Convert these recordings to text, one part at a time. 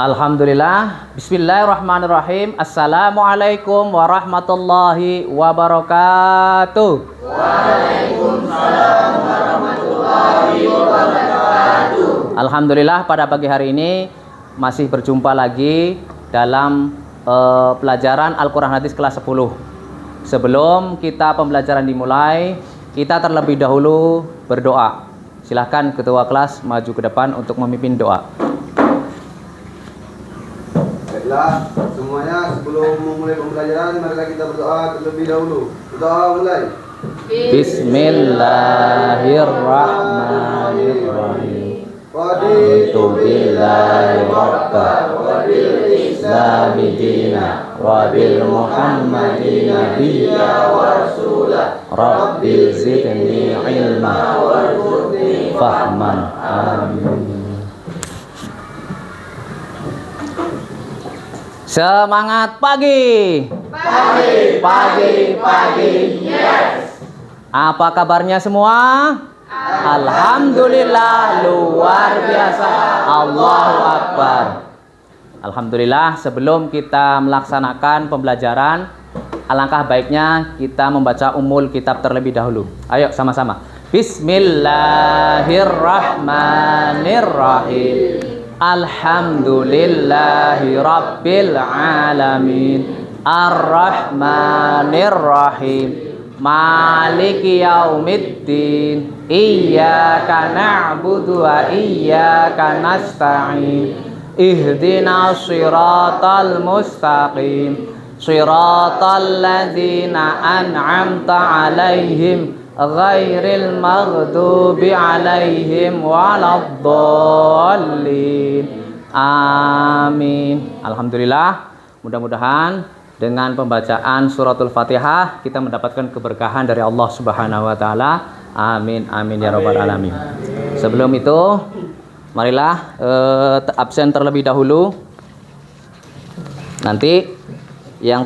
Alhamdulillah. Bismillahirrahmanirrahim. Assalamualaikum warahmatullahi wabarakatuh. Waalaikumsalam warahmatullahi wabarakatuh. Alhamdulillah, pada pagi hari ini masih berjumpa lagi dalam pelajaran Al-Quran Hadis kelas 10. Sebelum kita pembelajaran dimulai, kita terlebih dahulu berdoa. Silahkan ketua kelas maju ke depan untuk memimpin doa. Baiklah, semuanya sebelum memulai pembelajaran, marilah kita berdoa terlebih dahulu. Doa mulai. Bismillahirrahmanirrahim. Raditu billahi rabban wa bil islami dina wa bil muhammadin nabiyya wa rasulah. Rabbil zidni ilma warzuqni fahman. Amin. Semangat pagi. Pagi. Yes. Apa kabarnya semua? Alhamdulillah, luar biasa. Allahu Akbar. Alhamdulillah, sebelum kita melaksanakan pembelajaran, alangkah baiknya kita membaca umul kitab terlebih dahulu. Ayo sama-sama. Bismillahirrahmanirrahim. Alhamdulillahi rabbil alamin. Ar-Rahmanir-Rahim. Maliki yaumiddin. Iyyaka na'budu wa iyyaka nasta'in. Ihdinas siratal mustaqim. Siratal ladzina an'amta 'alaihim ghairil maghdubi 'alaihim waladdallin. Amin. Alhamdulillah, mudah-mudahan dengan pembacaan suratul Fatihah kita mendapatkan keberkahan dari Allah Subhanahu wa taala. Amin amin ya rabbal alamin. Sebelum itu, marilah absen terlebih dahulu. Nanti yang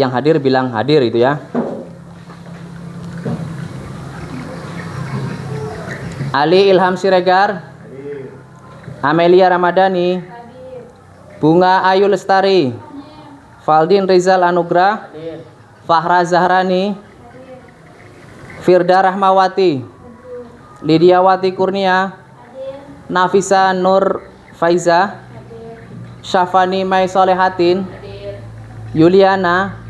hadir bilang hadir itu ya. Ali Ilham Siregar. Amelia Ramadhani. Bunga Ayu Lestari. Faldin Rizal Anugrah. Fahra Zahrani. Firda Rahmawati. Lidiawati Kurnia. Nafisa Nur Faiza. Syafani Mai Solehatin. Yuliana.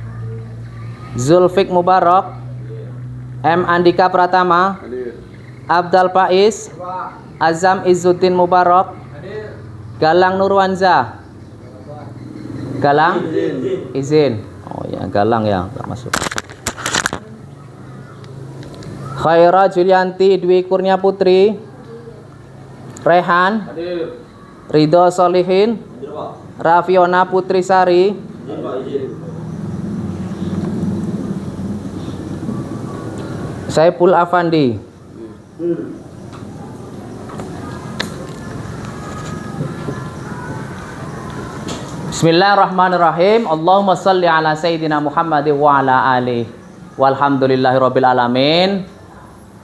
Zulfik Mubarak. M. Andika Pratama. Abdal Faiz. Azam Izzuddin Mubarak. Galang Nurwanza. Galang izin. Oh ya, Galang ya, enggak masuk. Khaira Julianti Dwi Kurnia Putri. Rehan. Ridho Solihin. Rafiona Putri Sari. Saiful Afandi. Bismillahirrahmanirrahim. Allahumma salli ala sayyidina Muhammad wa ala alihi walhamdulillahirabbil alamin.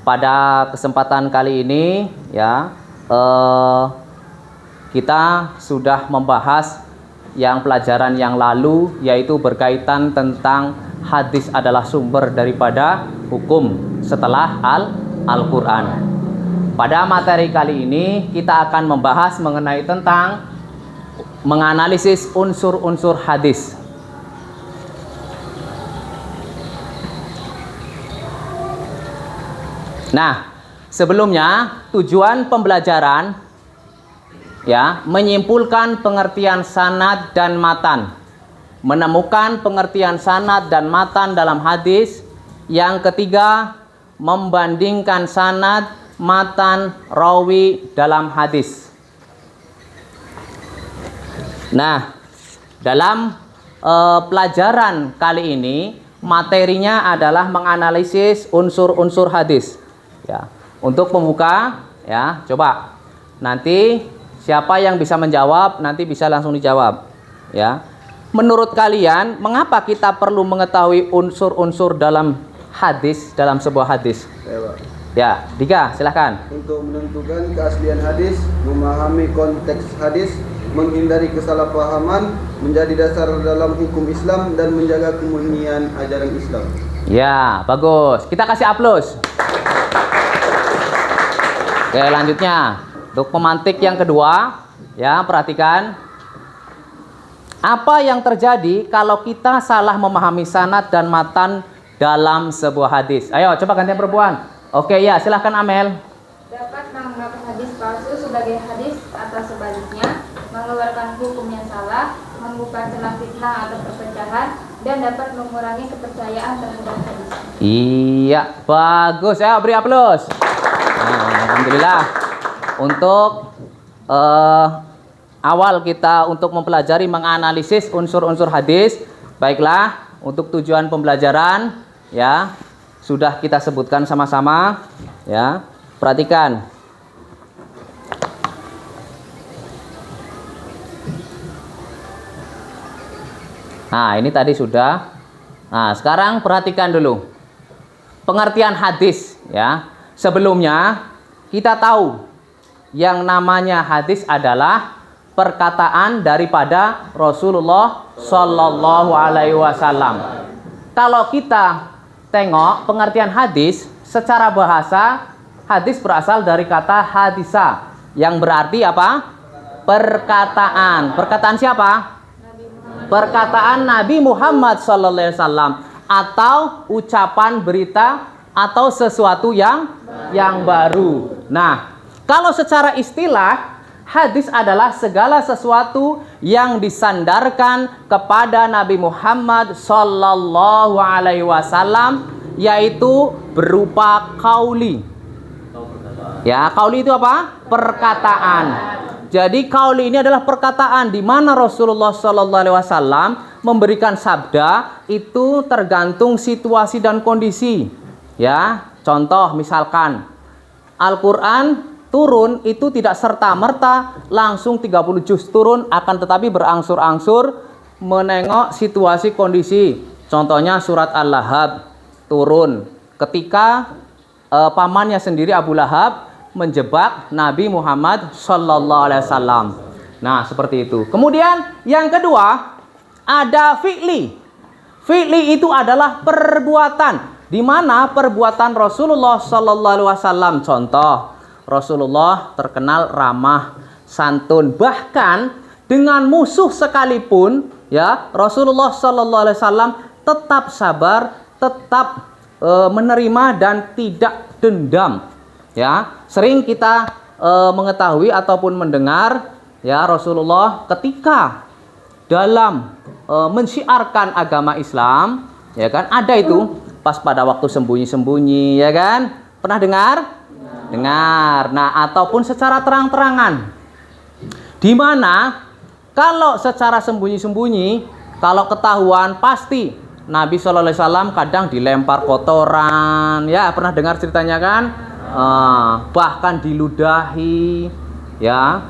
Pada kesempatan kali ini ya, kita sudah membahas yang pelajaran yang lalu, yaitu berkaitan tentang hadis adalah sumber daripada hukum setelah Al-Quran. Pada materi kali ini kita akan membahas mengenai tentang menganalisis unsur-unsur hadis. Nah, sebelumnya tujuan pembelajaran ya, menyimpulkan pengertian sanad dan matan, menemukan pengertian sanad dan matan dalam hadis. Yang ketiga, membandingkan sanad, matan, rawi dalam hadis. Nah, dalam pelajaran kali ini materinya adalah menganalisis unsur-unsur hadis. Ya, untuk pembuka ya, coba nanti siapa yang bisa menjawab nanti bisa langsung dijawab. Ya, menurut kalian mengapa kita perlu mengetahui unsur-unsur dalam hadis, dalam sebuah hadis? Ya, Dika, silahkan. Untuk menentukan keaslian hadis, memahami konteks hadis, menghindari kesalahpahaman, menjadi dasar dalam hukum Islam dan menjaga kemurnian ajaran Islam. Ya, bagus. Kita kasih aplaus. Oke, lanjutnya untuk pemantik yang kedua, ya, perhatikan apa yang terjadi kalau kita salah memahami sanad dan matan dalam sebuah hadis. Ayo, coba gantian perempuan. Oke, ya, silahkan Amel. Dapat menganggap hadis palsu sebagai hadis atau sebaliknya, mengeluarkan hukum yang salah, membuka celah fitnah atau perpecahan, dan dapat mengurangi kepercayaan terhadap hadis. Iya, bagus. Ayo, beri aplaus. Nah, alhamdulillah. Untuk awal kita untuk mempelajari menganalisis unsur-unsur hadis, baiklah, untuk tujuan pembelajaran, ya, sudah kita sebutkan sama-sama, ya. Perhatikan. Nah, ini tadi sudah. Nah, sekarang perhatikan dulu pengertian hadis, ya. Sebelumnya kita tahu yang namanya hadis adalah perkataan daripada Rasulullah Shallallahu Alaihi Wasallam. Kalau kita tengok pengertian hadis secara bahasa, hadis berasal dari kata hadisa yang berarti apa? Perkataan. Perkataan siapa? Perkataan Nabi Muhammad Shallallahu Alaihi Wasallam, atau ucapan, berita, atau sesuatu yang baru. Nah, kalau secara istilah, hadis adalah segala sesuatu yang disandarkan kepada Nabi Muhammad Sallallahu Alaihi Wasallam, yaitu berupa qauli. Ya, qauli itu apa? Perkataan. Jadi qauli ini adalah perkataan di mana Rasulullah Sallallahu Alaihi Wasallam memberikan sabda itu tergantung situasi dan kondisi. Ya, contoh misalkan Al-Quran turun itu tidak serta-merta langsung 30 juz turun, akan tetapi berangsur-angsur menengok situasi kondisi. Contohnya surat Al-Lahab turun ketika pamannya sendiri Abu Lahab menjebak Nabi Muhammad Sallallahu Alaihi Wasallam. Nah, seperti itu. Kemudian yang kedua ada fi'li. Fi'li itu adalah perbuatan, di mana perbuatan Rasulullah Sallallahu Alaihi Wasallam. Contoh, Rasulullah terkenal ramah, santun, bahkan dengan musuh sekalipun, ya, Rasulullah Sallallahu Alaihi Wasallam tetap sabar, tetap menerima dan tidak dendam. Ya, sering kita mengetahui ataupun mendengar, ya, Rasulullah ketika dalam mensyiarkan agama Islam, ya kan, ada itu pas pada waktu sembunyi-sembunyi, ya kan, pernah dengar? Dengar. Nah, ataupun secara terang-terangan, di mana kalau secara sembunyi-sembunyi, kalau ketahuan pasti Nabi Shallallahu Alaihi Wasallam kadang dilempar kotoran, ya, pernah dengar ceritanya kan? Bahkan diludahi, ya.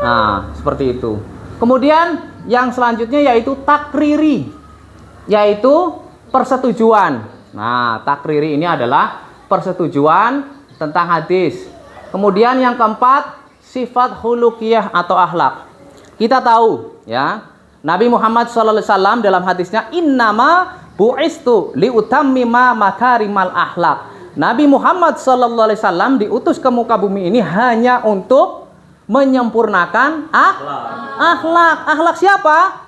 Nah, seperti itu. Kemudian yang selanjutnya yaitu takriri, yaitu persetujuan. Nah, takriri ini adalah persetujuan tentang hadis. Kemudian yang keempat, sifat khuluqiyah atau akhlak. Kita tahu, ya, Nabi Muhammad SAW dalam hadisnya, innama bu'istu liutammima makarimal akhlak. Nabi Muhammad SAW diutus ke muka bumi ini hanya untuk menyempurnakan akhlak. Akhlak siapa?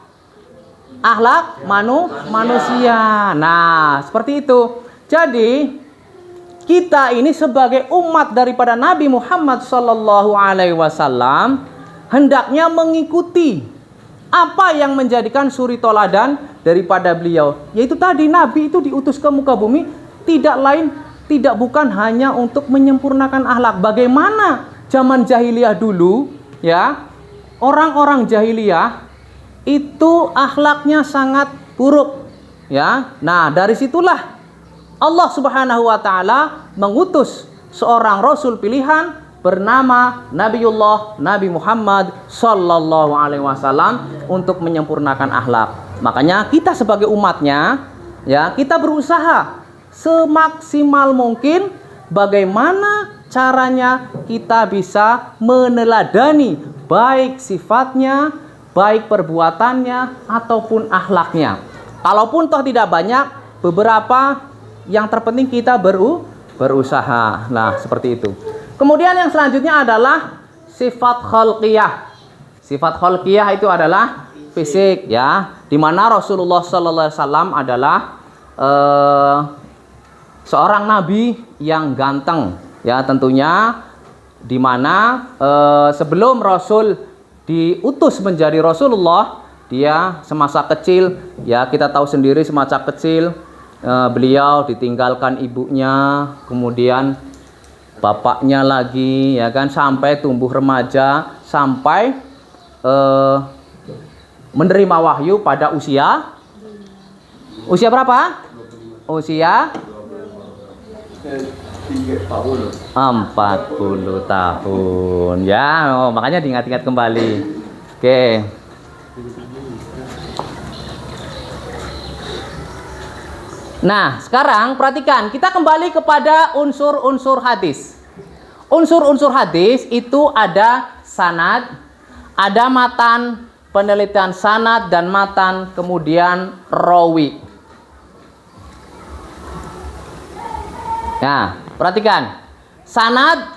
Akhlak manusia. Nah, seperti itu. Jadi kita ini sebagai umat daripada Nabi Muhammad Sallallahu Alaihi Wasallam hendaknya mengikuti apa yang menjadikan suri toladan daripada beliau, yaitu tadi Nabi itu diutus ke muka bumi tidak lain, tidak bukan hanya untuk menyempurnakan akhlak. Bagaimana zaman jahiliyah dulu, ya, orang-orang jahiliyah itu akhlaknya sangat buruk, ya. Nah, dari situlah Allah Subhanahu wa taala mengutus seorang rasul pilihan bernama Nabi Muhammad Sallallahu Alaihi Wasallam untuk menyempurnakan akhlak. Makanya kita sebagai umatnya, ya, kita berusaha semaksimal mungkin bagaimana caranya kita bisa meneladani baik sifatnya, baik perbuatannya, ataupun akhlaknya. Kalaupun toh tidak banyak, beberapa yang terpenting kita berusaha. Nah, seperti itu. Kemudian yang selanjutnya adalah sifat khalqiyah. Sifat khalqiyah itu adalah fisik, ya, di mana Rasulullah sallallahu alaihi wasallam adalah seorang nabi yang ganteng, ya, tentunya di mana sebelum Rasul diutus menjadi Rasulullah, dia semasa kecil, ya, kita tahu sendiri semasa kecil beliau ditinggalkan ibunya, kemudian bapaknya lagi, ya kan, sampai tumbuh remaja, sampai menerima wahyu pada usia berapa? Usia 40 tahun, ya. Makanya diingat-ingat kembali. Oke. Nah, sekarang perhatikan, kita kembali kepada unsur-unsur hadis. Unsur-unsur hadis itu ada sanad, ada matan, penelitian sanad dan matan, kemudian rawi. Nah, perhatikan. Sanad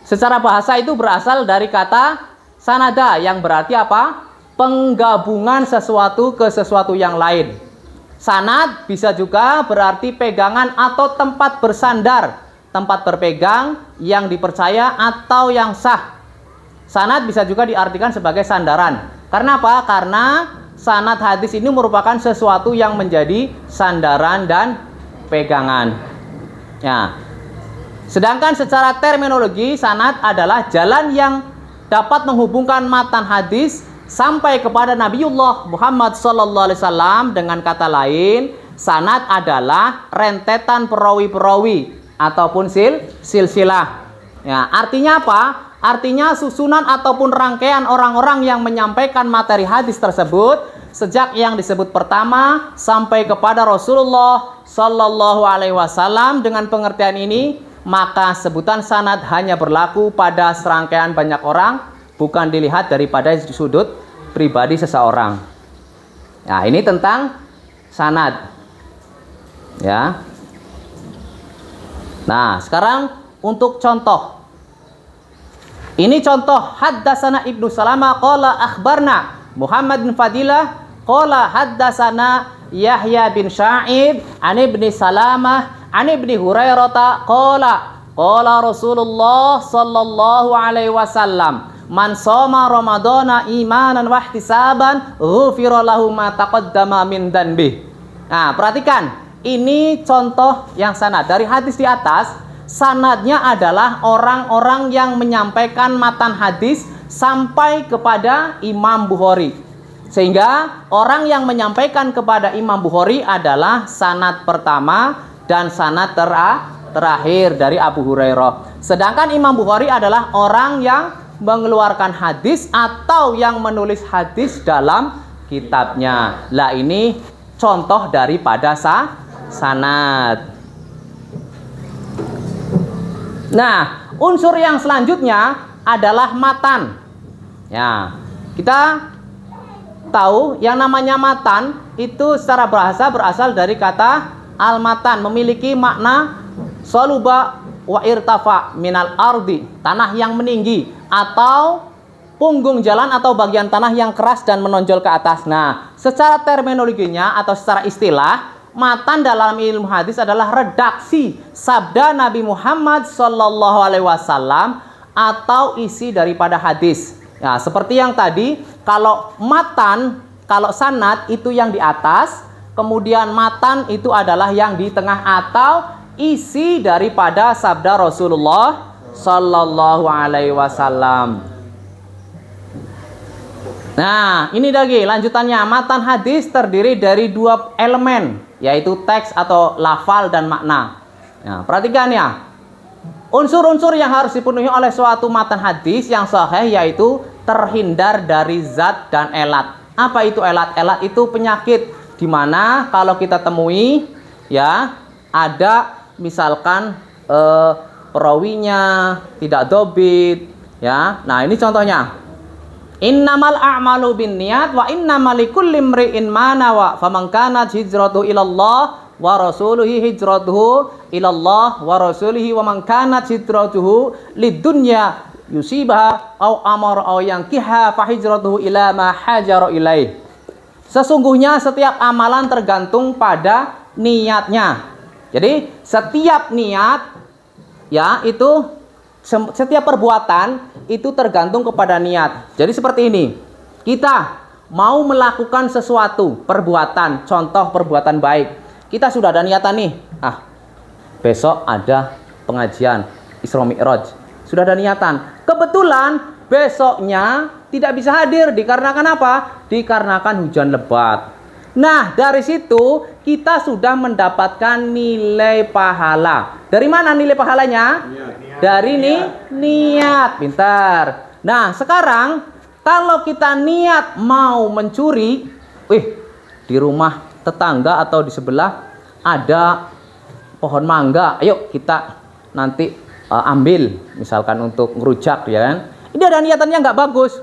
secara bahasa itu berasal dari kata sanada yang berarti apa? Penggabungan sesuatu ke sesuatu yang lain. Sanad bisa juga berarti pegangan atau tempat bersandar, tempat berpegang yang dipercaya atau yang sah. Sanad bisa juga diartikan sebagai sandaran. Karena apa? Karena sanad hadis ini merupakan sesuatu yang menjadi sandaran dan pegangan. Ya. Sedangkan secara terminologi, sanad adalah jalan yang dapat menghubungkan matan hadis sampai kepada Nabiullah Muhammad SAW. Dengan kata lain, sanad adalah rentetan perawi-perawi ataupun silsilah. Ya, artinya apa? Artinya susunan ataupun rangkaian orang-orang yang menyampaikan materi hadis tersebut sejak yang disebut pertama sampai kepada Rasulullah SAW. Dengan pengertian ini, maka sebutan sanad hanya berlaku pada serangkaian banyak orang, bukan dilihat daripada sudut pribadi seseorang. Nah, ini tentang sanad. Ya. Nah, sekarang untuk contoh. Ini contoh haddatsana Ibnu Salamah qala akhbarna Muhammad bin Fadilah qala haddatsana Yahya bin Sa'id an Ibni Salamah an Ibni Hurairah qala Rasulullah sallallahu alaihi wasallam man shoma ramadhana imanan wa ihtisaban ghufira lahu ma taqaddama min dzanbi. Nah, perhatikan, ini contoh yang sanad dari hadis di atas. Sanadnya adalah orang-orang yang menyampaikan matan hadis sampai kepada Imam Bukhari. Sehingga orang yang menyampaikan kepada Imam Bukhari adalah sanad pertama dan sanad terakhir dari Abu Hurairah. Sedangkan Imam Bukhari adalah orang yang mengeluarkan hadis atau yang menulis hadis dalam kitabnya. Lah, ini contoh daripada sanad. Nah, unsur yang selanjutnya adalah matan. Ya, kita tahu yang namanya matan itu secara bahasa berasal dari kata al-matan, memiliki makna saluba wa irtafa minal ardi, tanah yang meninggi, atau punggung jalan atau bagian tanah yang keras dan menonjol ke atas. Nah, secara terminologinya atau secara istilah, matan dalam ilmu hadis adalah redaksi sabda Nabi Muhammad sallallahu alaihi wasallam atau isi daripada hadis. Ya, seperti yang tadi, kalau matan, kalau sanad itu yang di atas, kemudian matan itu adalah yang di tengah atau isi daripada sabda Rasulullah sallallahu alaihi wasallam. Nah, ini lagi lanjutannya. Matan hadis terdiri dari dua elemen, yaitu teks atau lafal dan makna. Nah, perhatikan ya. Unsur-unsur yang harus dipenuhi oleh suatu matan hadis yang sahih yaitu terhindar dari zat dan elat. Apa itu elat? Elat itu penyakit di mana kalau kita temui, ya, ada misalkan perawinya tidak dobit, ya. Nah, ini contohnya. Innamal a'malu binniyat wa innamal likulli imri'in ma nawa. Faman kanat hijratuhu ilallah wa rasulihi hijratuhu ilallah wa rasulihi wa man kanat hijratuhu lidunya yusibaha au amara au yankiha fa hijratuhu ila ma hajara ilaih. Sesungguhnya setiap amalan tergantung pada niatnya. Jadi setiap niat, ya, itu setiap perbuatan itu tergantung kepada niat. Jadi seperti ini. Kita mau melakukan sesuatu, perbuatan, contoh perbuatan baik. Kita sudah ada niatan nih. Besok ada pengajian Isra Mi'raj. Sudah ada niatan. Kebetulan besoknya tidak bisa hadir dikarenakan apa? Dikarenakan hujan lebat. Nah, dari situ kita sudah mendapatkan nilai pahala. Dari mana nilai pahalanya? Dari niat. Pintar. Nah, sekarang kalau kita niat mau mencuri, di rumah tetangga atau di sebelah ada pohon mangga, ayo kita nanti ambil, misalkan untuk ngerujak, ya kan? Ini ada niatannya nggak bagus.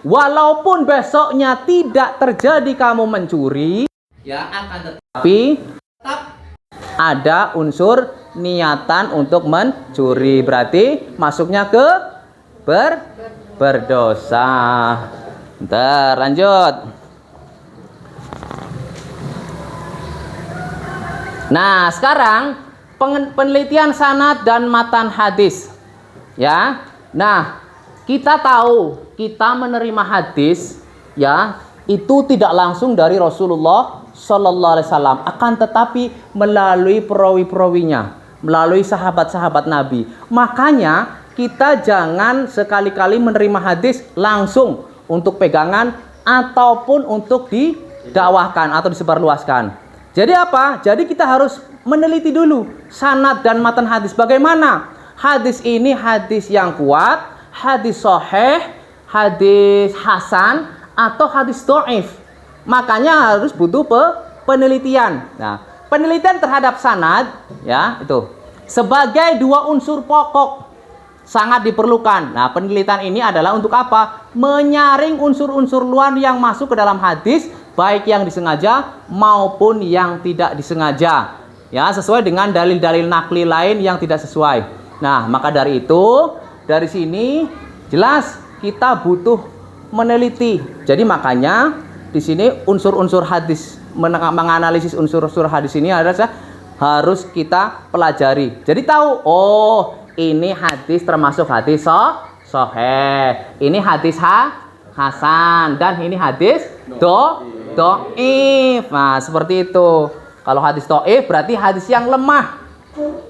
Walaupun besoknya tidak terjadi kamu mencuri, ya, akan tetapi tetap ada unsur niatan untuk mencuri. Berarti masuknya ke berdosa. Bentar, lanjut. Nah, sekarang penelitian sanad dan matan hadis. Ya. Nah, kita tahu kita menerima hadis, ya, itu tidak langsung dari Rasulullah Sallallahu Alaihi Wasallam, akan tetapi melalui perawi-perawinya, melalui sahabat-sahabat Nabi. Makanya kita jangan sekali-kali menerima hadis langsung untuk pegangan ataupun untuk didakwahkan atau disebarluaskan. Jadi apa? Jadi kita harus meneliti dulu sanad dan matan hadis. Bagaimana hadis ini hadis yang kuat, hadis sahih, hadis hasan, atau hadis dhaif. Makanya harus butuh penelitian. Nah, penelitian terhadap sanad, ya, itu sebagai dua unsur pokok sangat diperlukan. Nah, penelitian ini adalah untuk apa? Menyaring unsur-unsur luar yang masuk ke dalam hadis, baik yang disengaja maupun yang tidak disengaja. Ya, sesuai dengan dalil-dalil nakli lain yang tidak sesuai. Nah, maka dari itu, dari sini jelas kita butuh meneliti. Jadi makanya di sini unsur-unsur hadis, menganalisis unsur-unsur hadis ini adalah harus kita pelajari. Jadi tahu, oh, ini hadis termasuk hadis sahih, ini hadis hasan, dan ini hadis dhaif. Nah, seperti itu. Kalau hadis dhaif berarti hadis yang lemah.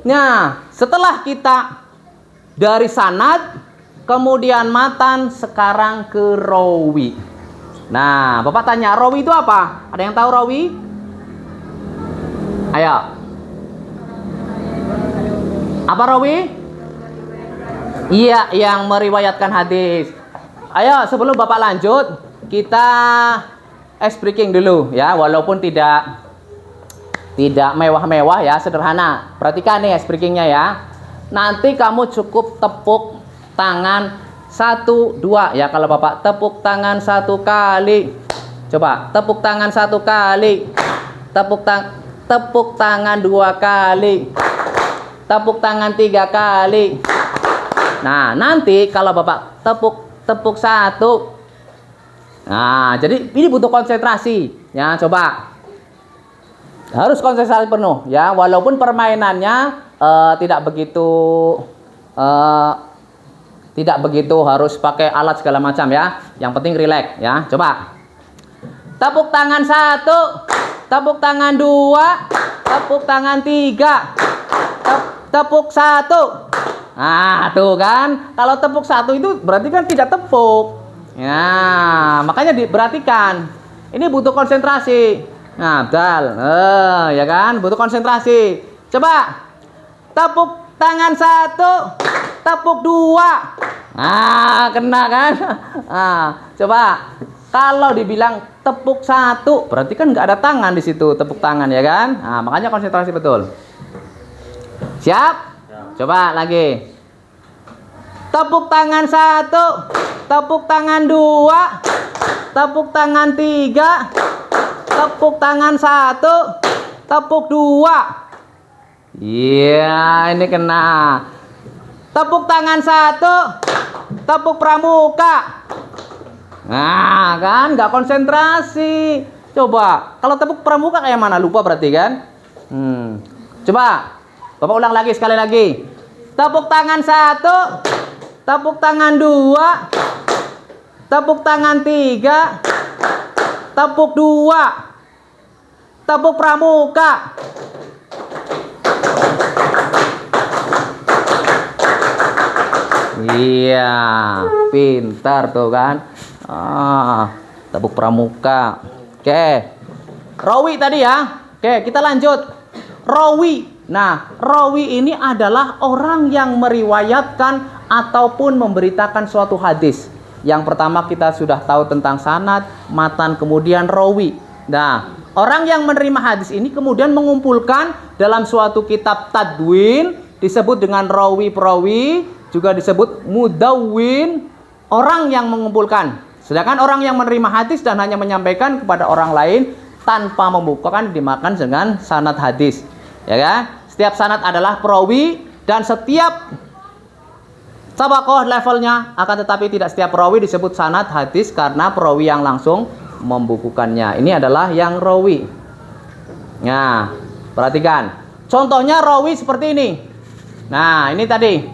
Nah, setelah kita dari sanad, kemudian matan, sekarang ke rawi. Nah, Bapak tanya, rawi itu apa? Ada yang tahu rawi? Ayo. Apa rawi? Iya, yang meriwayatkan hadis. Ayo, sebelum Bapak lanjut, kita ice breaking dulu, ya, walaupun tidak mewah-mewah, ya, sederhana. Perhatikan nih ice breakingnya, ya. Nanti kamu cukup tepuk tangan 1, 2, ya. Kalau Bapak tepuk tangan 1 kali, coba tepuk tangan 1 kali, tepuk tangan 2 kali, tepuk tangan 3 kali. Nah, nanti kalau Bapak tepuk 1, nah, jadi ini butuh konsentrasi, ya. Coba harus konsentrasi penuh, ya, walaupun permainannya tidak begitu harus pakai alat segala macam, ya. Yang penting rileks, ya. Coba tepuk tangan 1, tepuk tangan 2, tepuk tangan 3, tepuk 1. Nah, tuh kan, kalau tepuk 1 itu berarti kan tidak tepuk, ya. Makanya diperhatikan, ini butuh konsentrasi. Nah, betul, ya kan, butuh konsentrasi. Coba tepuk tangan 1, tepuk 2. Nah, kena kan? Nah, coba kalau dibilang tepuk 1, berarti kan nggak ada tangan di situ, tepuk tangan, ya kan? Nah, makanya konsentrasi betul. Siap? Coba lagi. Tepuk tangan 1, tepuk tangan 2, tepuk tangan 3, tepuk tangan 1, tepuk 2. Iya, ini kena. Tepuk tangan 1, tepuk pramuka. Nah, kan nggak konsentrasi. Coba, kalau tepuk pramuka kayak mana? Lupa berarti kan? Coba, Bapak ulang lagi sekali lagi. Tepuk tangan 1, tepuk tangan 2, tepuk tangan 3, tepuk 2, tepuk pramuka. Iya, pintar tuh kan. Tepuk pramuka. Oke. Rawi tadi ya. Oke, kita lanjut. Rawi. Nah, rawi ini adalah orang yang meriwayatkan ataupun memberitakan suatu hadis. Yang pertama kita sudah tahu tentang sanad, matan, kemudian rawi. Nah, orang yang menerima hadis ini kemudian mengumpulkan dalam suatu kitab tadwin, disebut dengan rawi perawi, juga disebut mudawwin, orang yang mengumpulkan. Sedangkan orang yang menerima hadis dan hanya menyampaikan kepada orang lain tanpa membukakan dimakan dengan sanad hadis. Ya kan? Setiap sanad adalah perawi dan setiap sabakoh levelnya, akan tetapi tidak setiap perawi disebut sanad hadis karena perawi yang langsung membukukannya. Ini adalah yang rawi. Nah, perhatikan. Contohnya rawi seperti ini. Nah, ini tadi.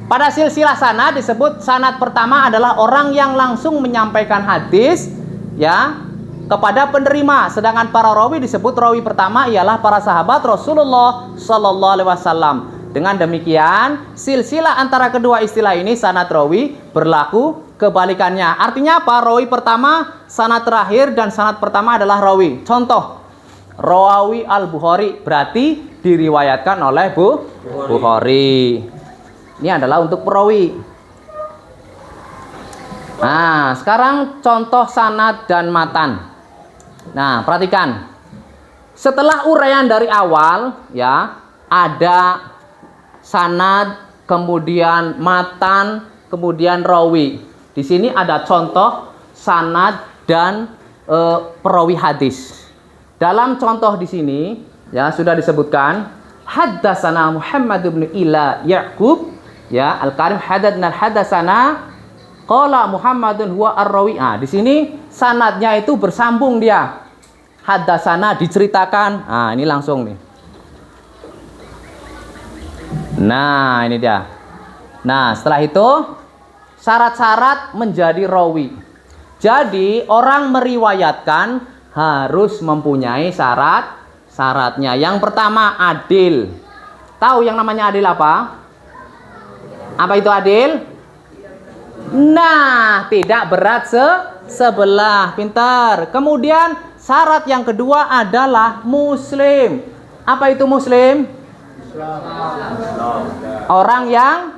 Pada silsilah sanad disebut sanad pertama adalah orang yang langsung menyampaikan hadis ya kepada penerima, sedangkan para rawi disebut rawi pertama ialah para sahabat Rasulullah sallallahu alaihi wasallam. Dengan demikian, silsilah antara kedua istilah ini sanad rawi berlaku kebalikannya. Artinya apa? Rawi pertama, sanad terakhir, dan sanad pertama adalah rawi. Contoh, rawi al-Bukhari berarti diriwayatkan oleh Bukhari. Ini adalah untuk perawi. Nah, sekarang contoh sanad dan matan. Nah, perhatikan. Setelah uraian dari awal, ya, ada sanad, kemudian matan, kemudian rawi. Di sini ada contoh sanad dan perawi hadis. Dalam contoh di sini, ya, sudah disebutkan, haddatsana Muhammad bin Ila Ya'qub, ya, Al-Karim haddatsana qala Muhammadun huwa ar-rawi. Di sini sanadnya itu bersambung dia. Haddatsana diceritakan. Ini langsung nih. Nah, ini dia. Nah, setelah itu syarat-syarat menjadi rawi. Jadi, orang meriwayatkan harus mempunyai syaratnya. Yang pertama, adil. Tahu yang namanya adil apa? Apa itu adil? Nah, tidak berat sebelah. Pintar. Kemudian syarat yang kedua adalah muslim. Apa itu muslim? Orang yang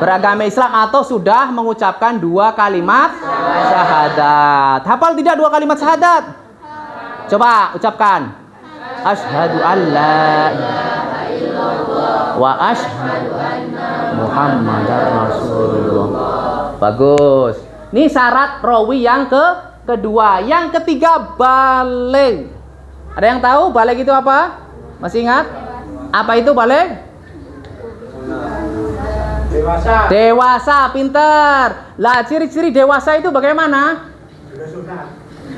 beragama Islam atau sudah mengucapkan 2 kalimat syahadat. Hafal tidak 2 kalimat syahadat? Coba ucapkan. Asyhadu an la ilaha illallah wa asyhadu anna Muhammadar Rasulullah. Bagus. Ini syarat rawi yang kedua. Yang ketiga, baligh. Ada yang tahu baligh itu apa? Masih ingat? Apa itu baligh? Dewasa, pintar. Lah, ciri-ciri dewasa itu bagaimana? Sudah sunat.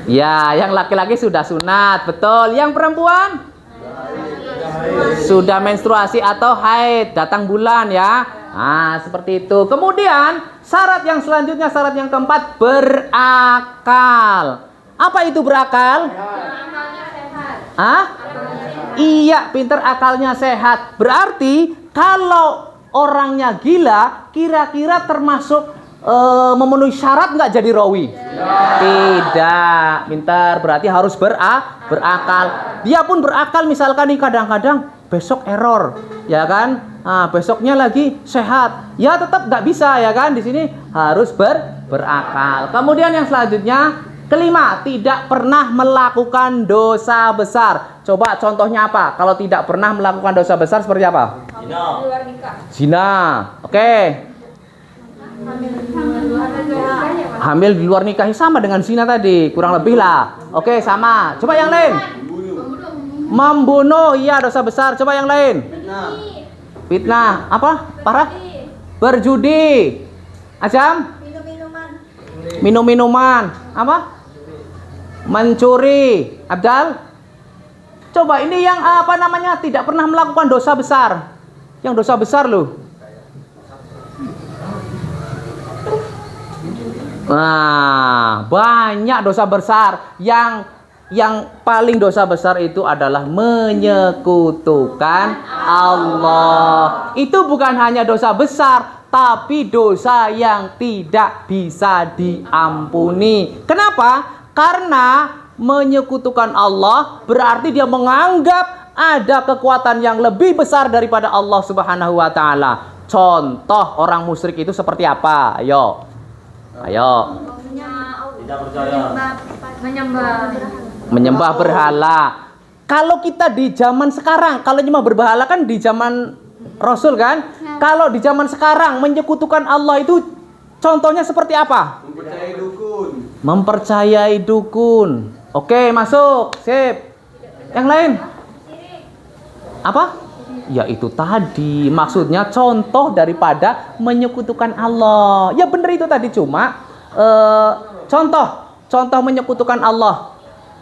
Ya, yang laki-laki sudah sunat, betul. Yang perempuan? Sudah menstruasi atau haid, datang bulan ya. Seperti itu. Kemudian, syarat yang selanjutnya, syarat yang keempat, berakal. Apa itu berakal? Iya, pintar, akalnya sehat. Berarti kalau orangnya gila, kira-kira termasuk memenuhi syarat nggak jadi rawi? Tidak, pintar. Berarti harus berakal. Dia pun berakal, misalkan nih kadang-kadang besok error, ya kan? Besoknya lagi sehat, ya tetap nggak bisa, ya kan? Di sini harus berakal. Kemudian yang selanjutnya Kelima, tidak pernah melakukan dosa besar. Coba contohnya apa? Kalau tidak pernah melakukan dosa besar seperti apa? Hamil di luar nikah. Zina. Oke. Hamil di luar nikah sama dengan zina tadi, kurang lebih lah. Oke, sama. Coba yang lain. Membunuh, iya dosa besar. Coba yang lain. Fitnah. Apa? Parah? Berjudi. Ajam? Minum-minuman. Apa? Mencuri. Abdal? Coba ini yang apa namanya tidak pernah melakukan dosa besar. Yang dosa besar loh. Nah, banyak dosa besar. Yang paling dosa besar itu adalah menyekutukan Allah. Itu bukan hanya dosa besar, tapi dosa yang tidak bisa diampuni. Kenapa? Karena menyekutukan Allah berarti dia menganggap ada kekuatan yang lebih besar daripada Allah Subhanahu wa taala. Contoh orang musyrik itu seperti apa? Ayo. Tidak percaya. Menyembah berhala. Kalau kita di zaman sekarang, kalau nyembah berhala kan di zaman Rasul kan? Kalau di zaman sekarang menyekutukan Allah itu contohnya seperti apa? Mempercayai dukun. Mempercayai dukun. Oke, masuk. Sip. Yang lain? Apa? Ya itu tadi. Maksudnya contoh daripada menyekutukan Allah. Ya benar itu tadi, cuma contoh menyekutukan Allah.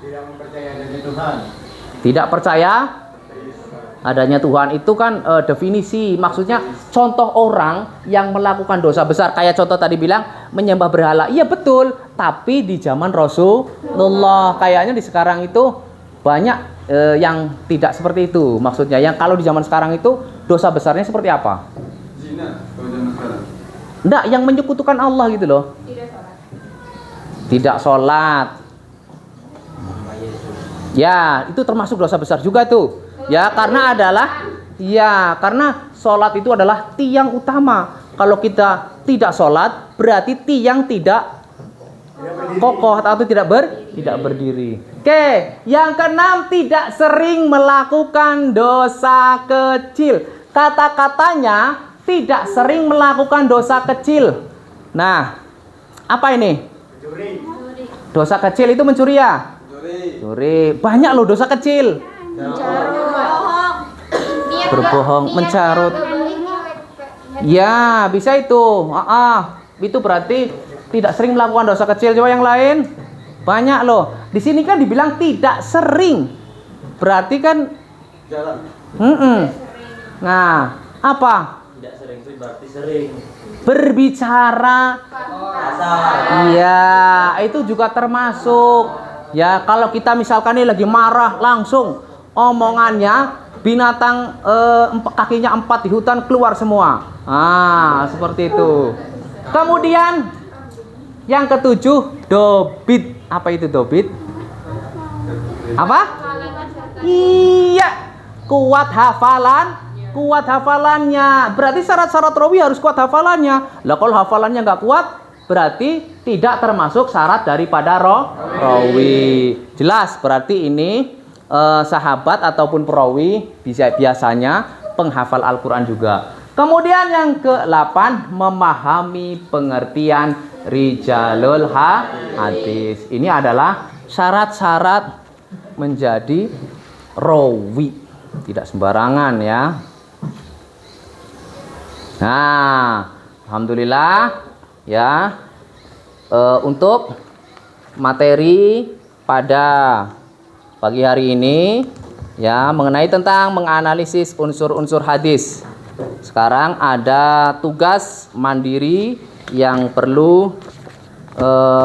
Tidak mempercayai adanya Tuhan. Tidak percaya adanya Tuhan itu kan definisi, maksudnya contoh orang yang melakukan dosa besar kayak contoh tadi bilang menyembah berhala. Iya betul, tapi di zaman Rasulullah kayaknya di sekarang itu banyak yang tidak seperti itu. Maksudnya yang kalau di zaman sekarang itu dosa besarnya seperti apa? Zina kalau zaman sekarang. Enggak, yang menyekutukan Allah gitu loh. Tidak sholat. Ya, itu termasuk dosa besar juga tuh. Ya, karena karena sholat itu adalah tiang utama. Kalau kita tidak sholat, berarti tiang tidak kokoh atau tidak berdiri. Oke, yang keenam, tidak sering melakukan dosa kecil. Kata-katanya tidak sering melakukan dosa kecil. Nah, apa ini? Dosa kecil itu mencuri ya? Curi. Banyak loh dosa kecil. Berbohong, mencarut. Ya, bisa itu. Itu berarti tidak sering melakukan dosa kecil. Coba yang lain. Banyak loh. Di sini kan dibilang tidak sering. Berarti kan Jarang. Nah, apa? Tidak sering itu berarti sering. Berbicara. Iya, itu juga termasuk. Ya, kalau kita misalkan ini lagi marah, langsung omongannya binatang kakinya 4 di hutan keluar semua. Seperti itu. Kemudian yang ketujuh, dobit. Apa itu dobit? Apa? Iya, kuat hafalannya. Berarti syarat-syarat rawi harus kuat hafalannya. Lah kalau hafalannya nggak kuat, berarti tidak termasuk syarat daripada rawi. Jelas, berarti ini sahabat ataupun perawi biasanya penghafal Al-Quran juga. Kemudian yang ke-8, memahami pengertian rijalul hadis. Ini adalah syarat-syarat menjadi rawi. Tidak sembarangan ya. Nah, alhamdulillah ya. Untuk materi pada pagi hari ini ya mengenai tentang menganalisis unsur-unsur hadis. Sekarang ada tugas mandiri yang perlu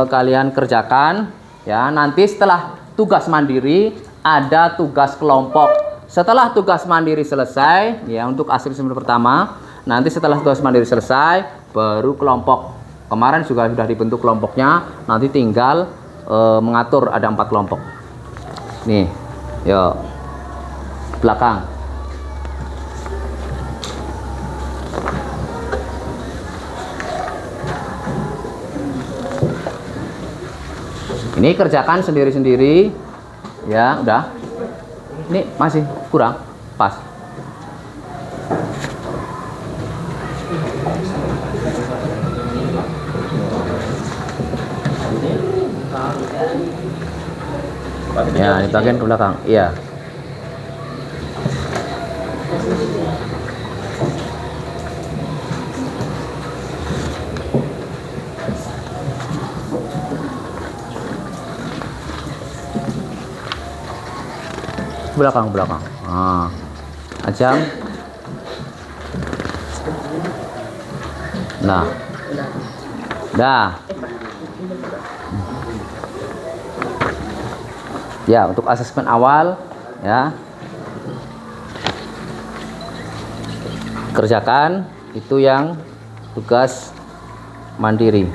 kalian kerjakan ya. Nanti setelah tugas mandiri ada tugas kelompok. Setelah tugas mandiri selesai ya untuk akhir semester pertama, nanti setelah tugas mandiri selesai baru kelompok. Kemarin juga sudah dibentuk kelompoknya, nanti tinggal mengatur ada 4 kelompok. Nih, yuk belakang. Ini kerjakan sendiri-sendiri. Ya, udah. Ini masih kurang. Pas. Ya, di bagian ke belakang. Iya. Belakang. Nah, ajam. Nah, dah. Ya, untuk asesmen awal, ya, kerjakan itu yang tugas mandiri.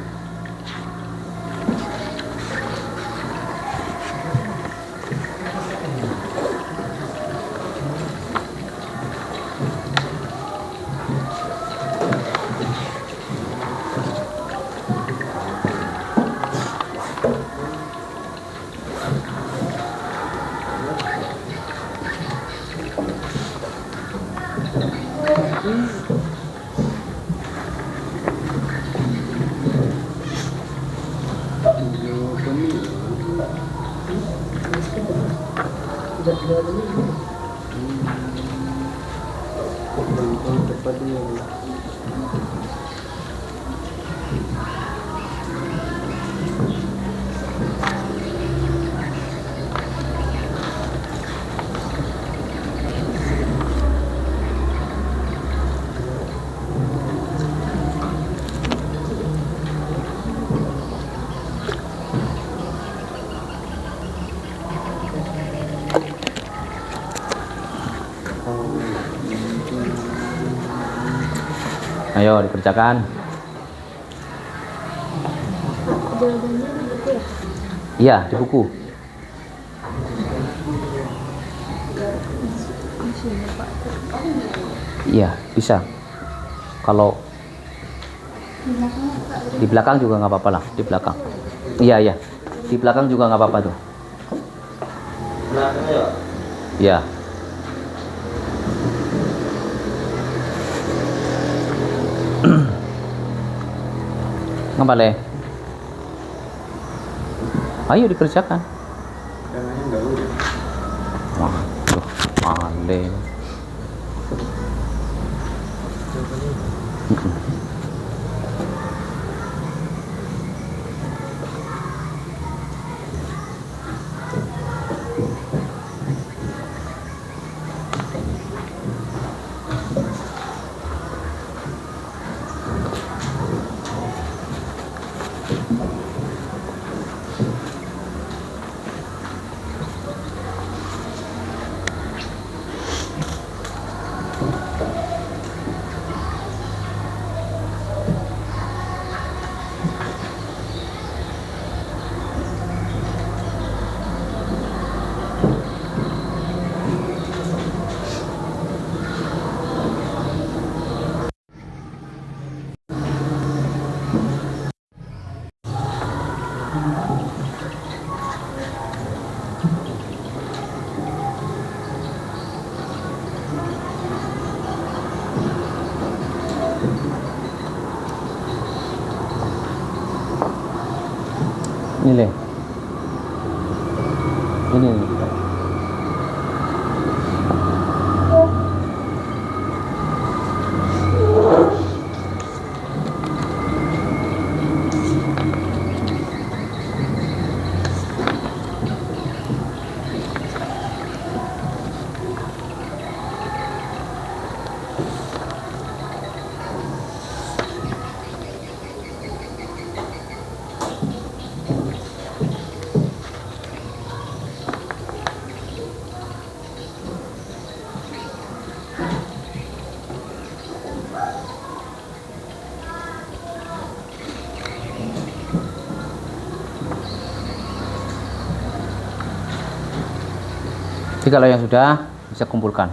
Ayo dikerjakan. Iya, di buku. Iya, bisa. Kalau di belakang juga nggak apa-apa lah, di belakang. Iya. Di belakang juga nggak apa-apa tuh. Belakang ya. Iya. Ngapale? Ayo dikerjakan. Waduh, male. Ini Le. Ini. Jadi kalau yang sudah bisa kumpulkan.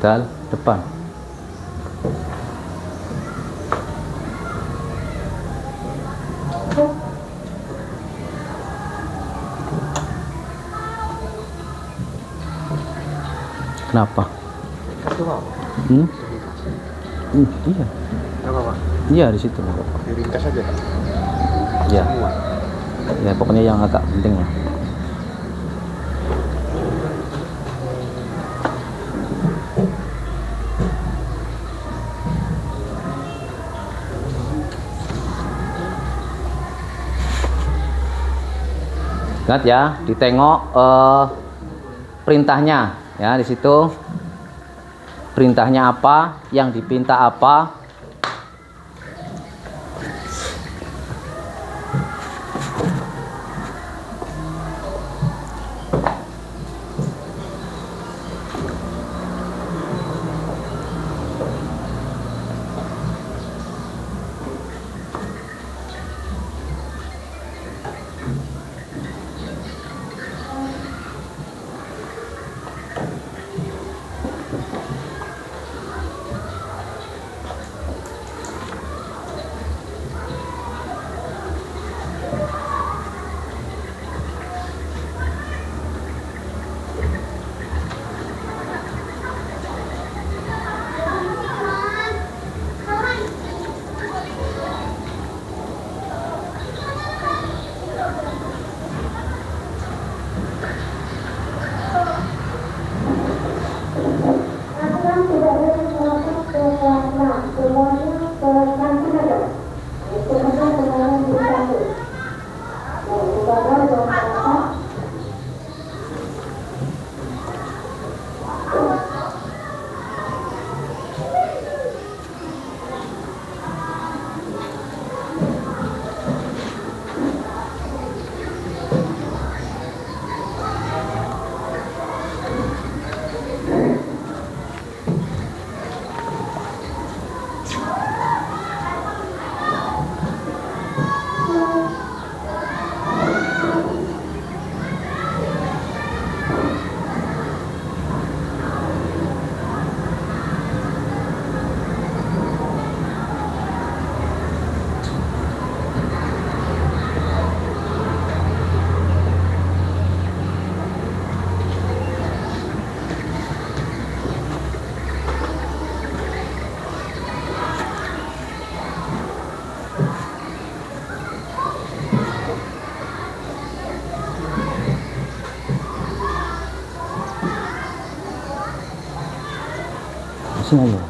Dal depan. Kenapa? Hmm? Iya. Iya di situ. Diringkas aja. Iya. Ya pokoknya yang agak penting lah. Ingat ya, ditengok perintahnya ya di situ. Perintahnya apa, yang dipinta apa. Sini aja.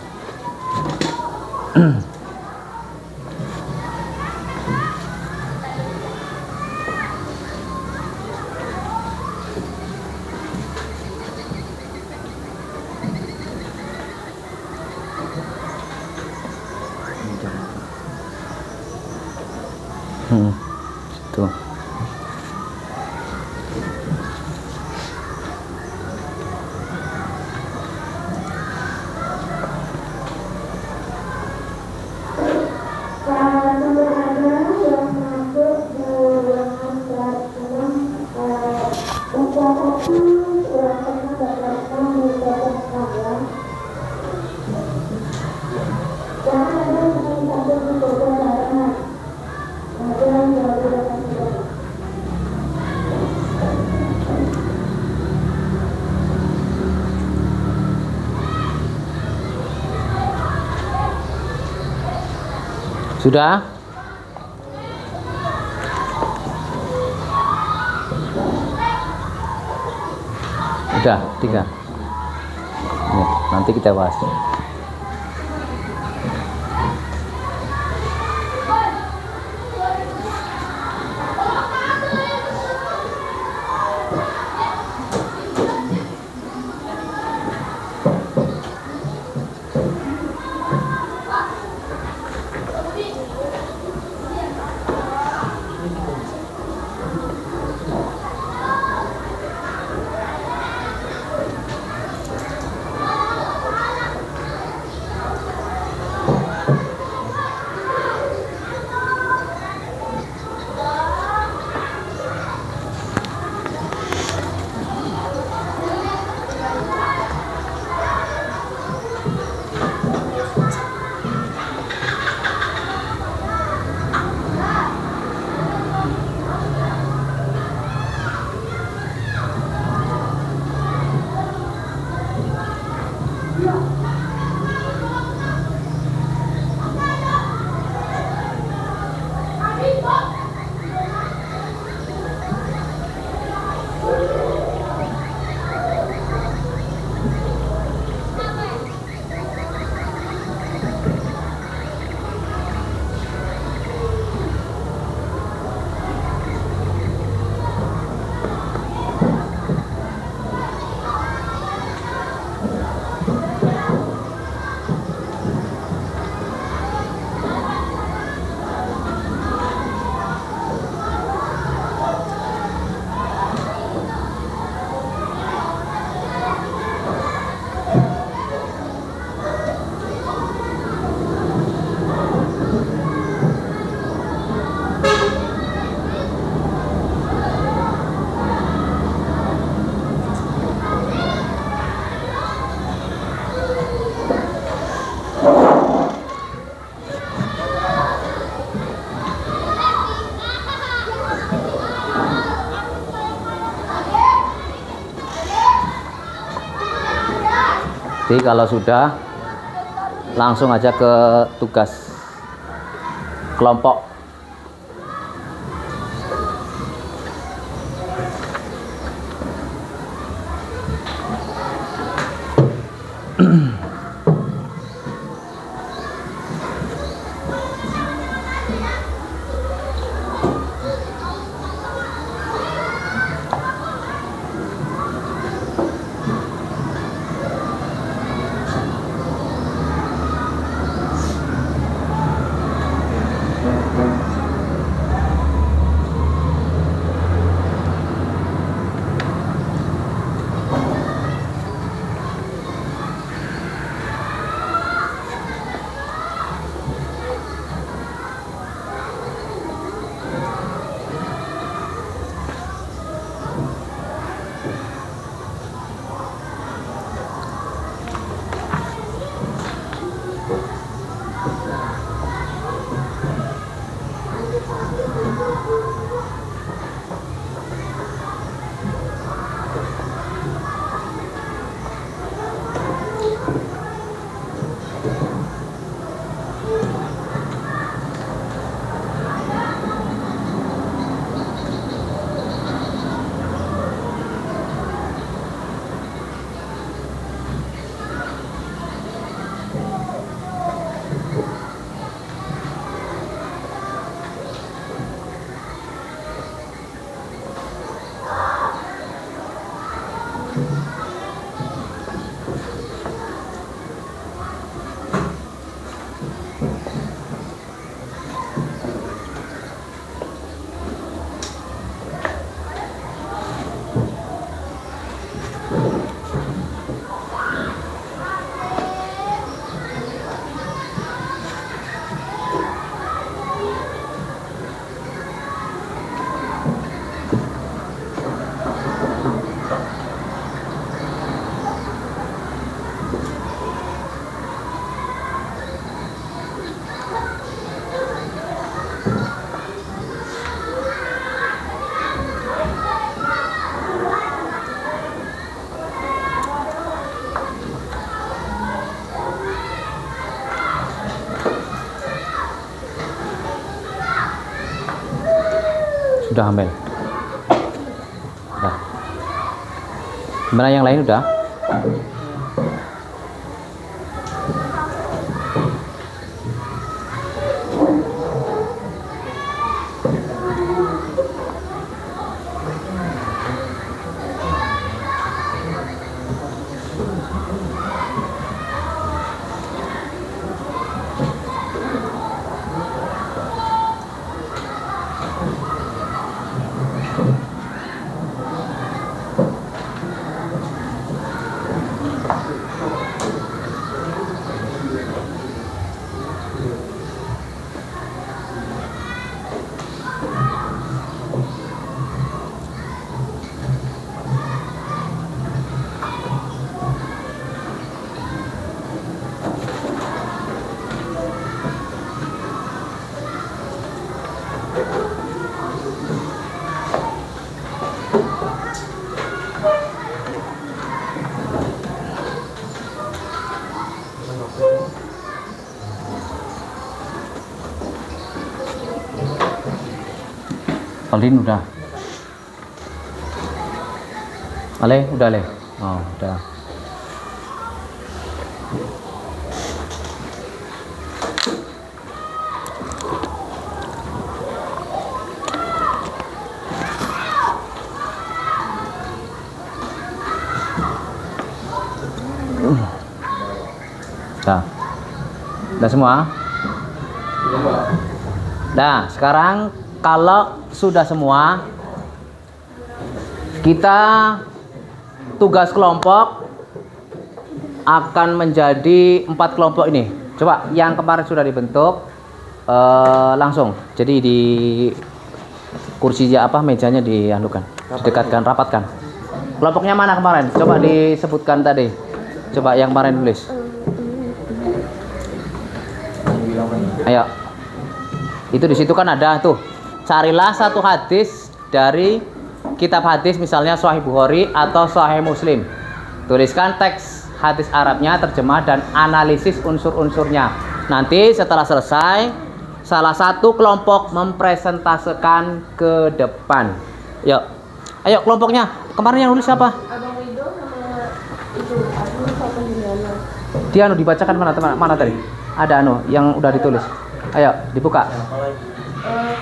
Tuh. Sudah? Udah, 3. Nih, nanti kita bahas. Nanti kalau sudah langsung aja ke tugas kelompok. Sudah Amel. Nah. Gimana yang lain udah? Alin udah. Ale udah Le. Oh, udah. Udah semua? Nah, sekarang kalau sudah semua, kita tugas kelompok akan menjadi 4 kelompok ini. Coba yang kemarin sudah dibentuk langsung. Jadi di kursi mejanya dianukan, dekatkan, rapatkan. Kelompoknya mana kemarin? Coba disebutkan tadi. Coba yang kemarin tulis. Ayo. Itu di situ kan ada tuh. Carilah satu hadis dari kitab hadis, misalnya Sahih Bukhari atau Sahih Muslim. Tuliskan teks hadis Arabnya, terjemah dan analisis unsur-unsurnya. Nanti setelah selesai, salah satu kelompok mempresentasekan ke depan. Yuk, ayo kelompoknya. Kemarin yang nulis siapa? Abang Wido sama itu aku sama Juliana. Dia dibacakan mana tadi? Ada yang udah ditulis. Ayo dibuka.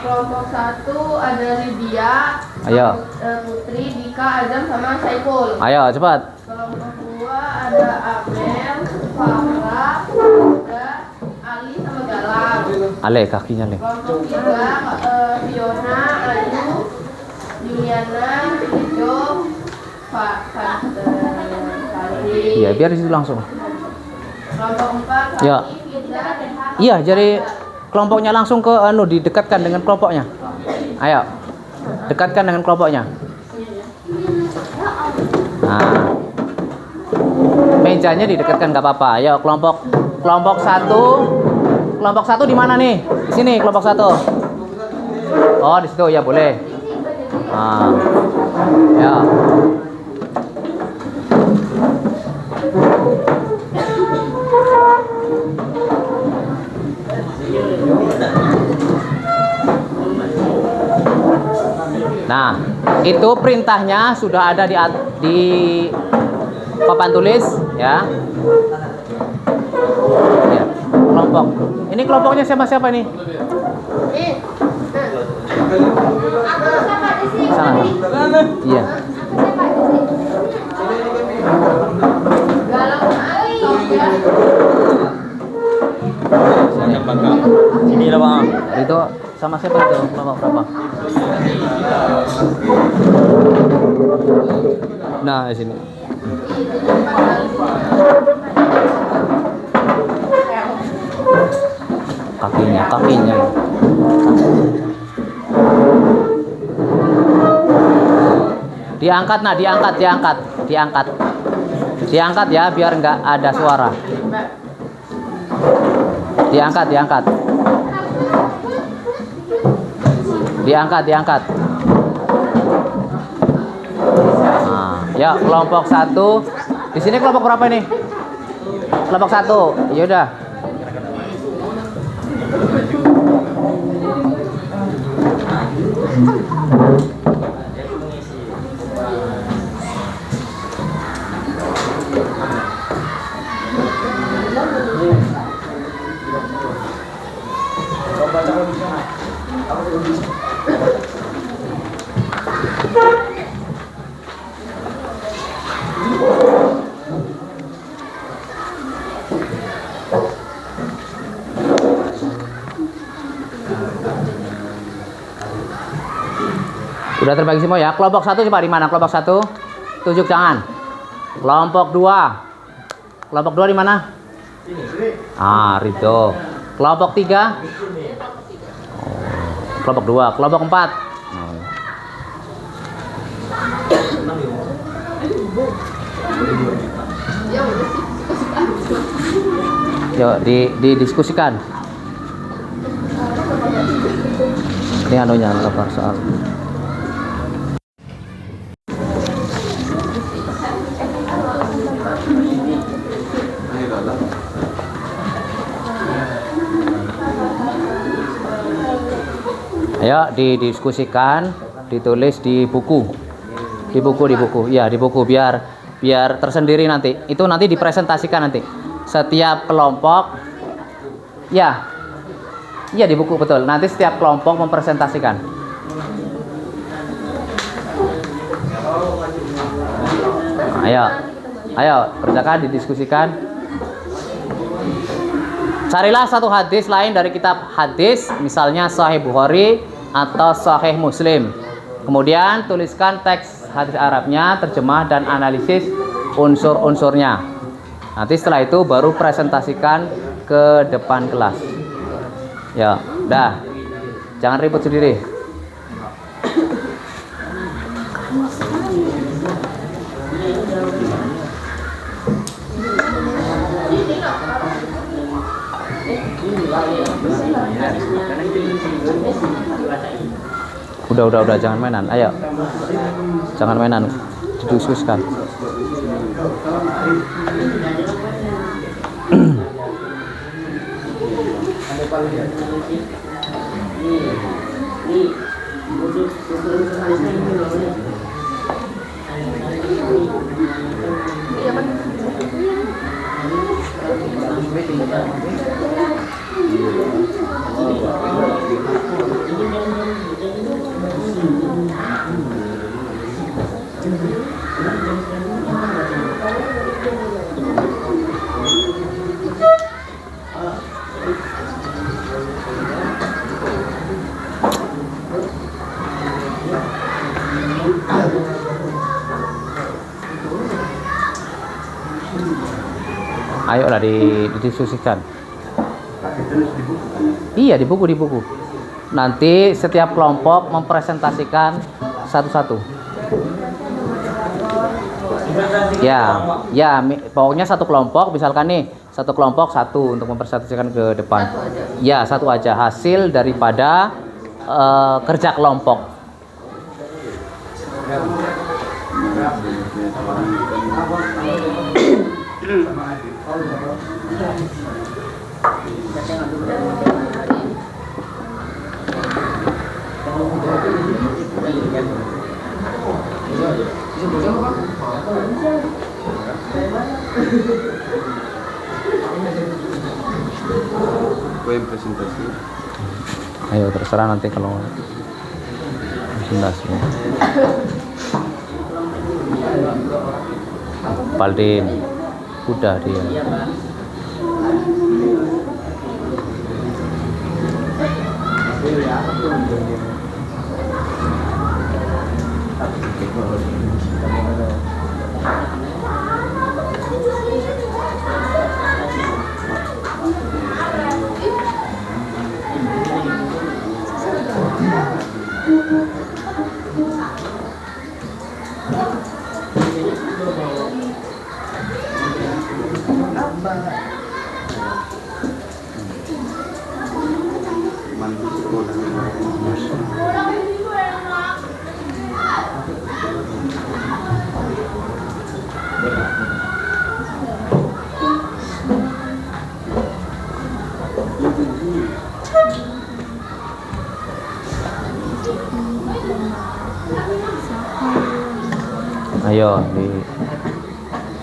Kelompok 1 ada Lydia, Ayo. Putri, Dika, Azam sama Saiful. Ayo cepat. Kelompok 2 ada Amel, Farah, Yuda, Ali sama Galang. Ale kakinya le. Kelompok 3 Fiona, Ayu, Juliana, Jo, Fadli. Iya biar di situ langsung. Kelompok 4 Ya. Fadli, Firza, Iya jadi kelompoknya langsung ke didekatkan dengan kelompoknya. Ayo dekatkan dengan kelompoknya. Nah mejanya didekatkan nggak apa-apa. Ayo kelompok 1. Kelompok 1 di mana nih? Di sini kelompok 1. Oh di situ ya boleh. Nah, ya. Nah, itu perintahnya sudah ada di papan tulis ya. Ya, kelompok. Ini kelompoknya siapa ini? Sana. Iya. Sini lah bang. Itu sama siapa itu? Kelompok berapa? Nah, di sini. Kakinya. Diangkat ya biar nggak ada suara. Diangkat. Nah, ya kelompok 1. Di sini kelompok berapa ini? Kelompok 1. Ya udah. Udah terbagi semua ya. Kelompok 1 coba di mana? Kelompok 1 tunjuk tangan. Kelompok 2. Kelompok 2 di mana? Ah, Ridho. Kelompok 3. Kelompok 2. Kelompok 4. Yuk didiskusikan. Ini anunya apa soal. Ayo didiskusikan, ditulis di buku. Di buku. Ya, di buku biar tersendiri nanti. Itu nanti dipresentasikan nanti. Setiap kelompok ya. Iya di buku betul. Nanti setiap kelompok mempresentasikan. Ayo, kerjakan, didiskusikan. Carilah satu hadis lain dari kitab hadis, misalnya Sahih Bukhari atau Sahih Muslim. Kemudian tuliskan teks hadis Arabnya, terjemah dan analisis unsur-unsurnya. Nanti setelah itu baru presentasikan ke depan kelas. Ya, dah. Jangan ribut sendiri. Udah, jangan mainan. Ayo. Jangan mainan. Didiskusikan. Ayolah didiskusikan. Iya, di buku. Nanti setiap kelompok mempresentasikan satu-satu. Pokoknya satu kelompok, misalkan nih, satu kelompok satu untuk mempresentasikan ke depan. Ya, satu aja hasil daripada kerja kelompok. Presentasi. Ayo terserah nanti kalau presentasi. Paldin udah dia.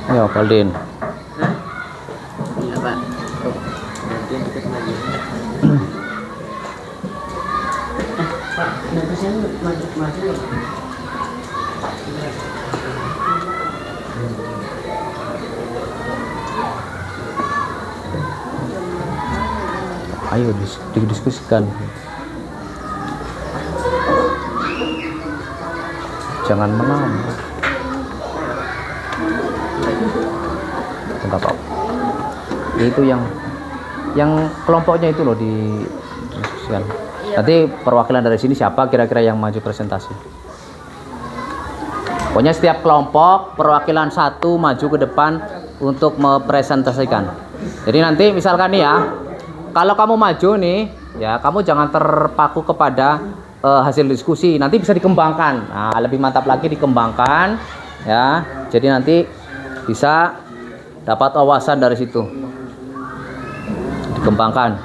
Ayo Paldin. Iya, Pak. Pak, nanti saya masuk. Ayo didiskusikan. Jangan menang. Enggak apa-apa. Itu yang kelompoknya itu loh didiskusikan. Nanti perwakilan dari sini siapa kira-kira yang maju presentasi. Pokoknya setiap kelompok perwakilan satu maju ke depan untuk mempresentasikan. Jadi nanti misalkan nih ya, kalau kamu maju nih, ya kamu jangan terpaku kepada hasil diskusi. Nanti bisa dikembangkan. Nah, lebih mantap lagi dikembangkan, ya. Jadi nanti bisa dapat wawasan dari situ. Dikembangkan.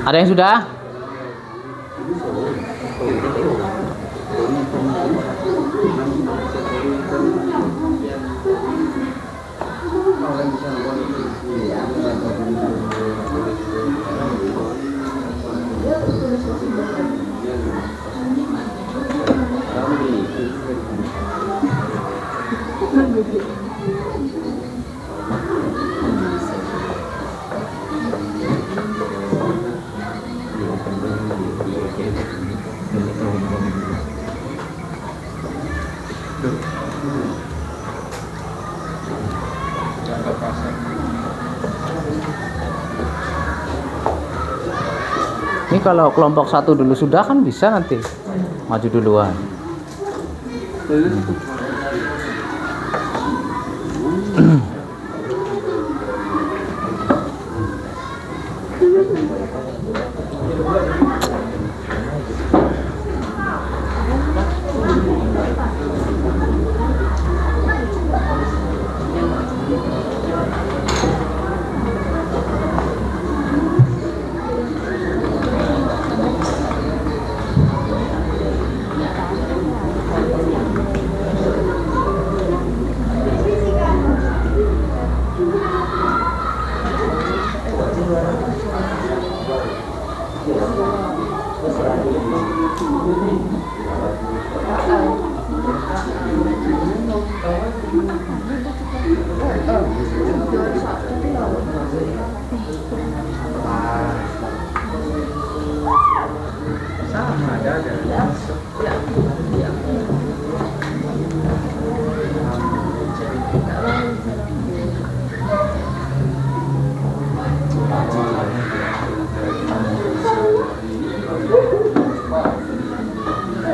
Ada yang sudah? Ini kalau kelompok satu dulu sudah kan bisa nanti maju duluan.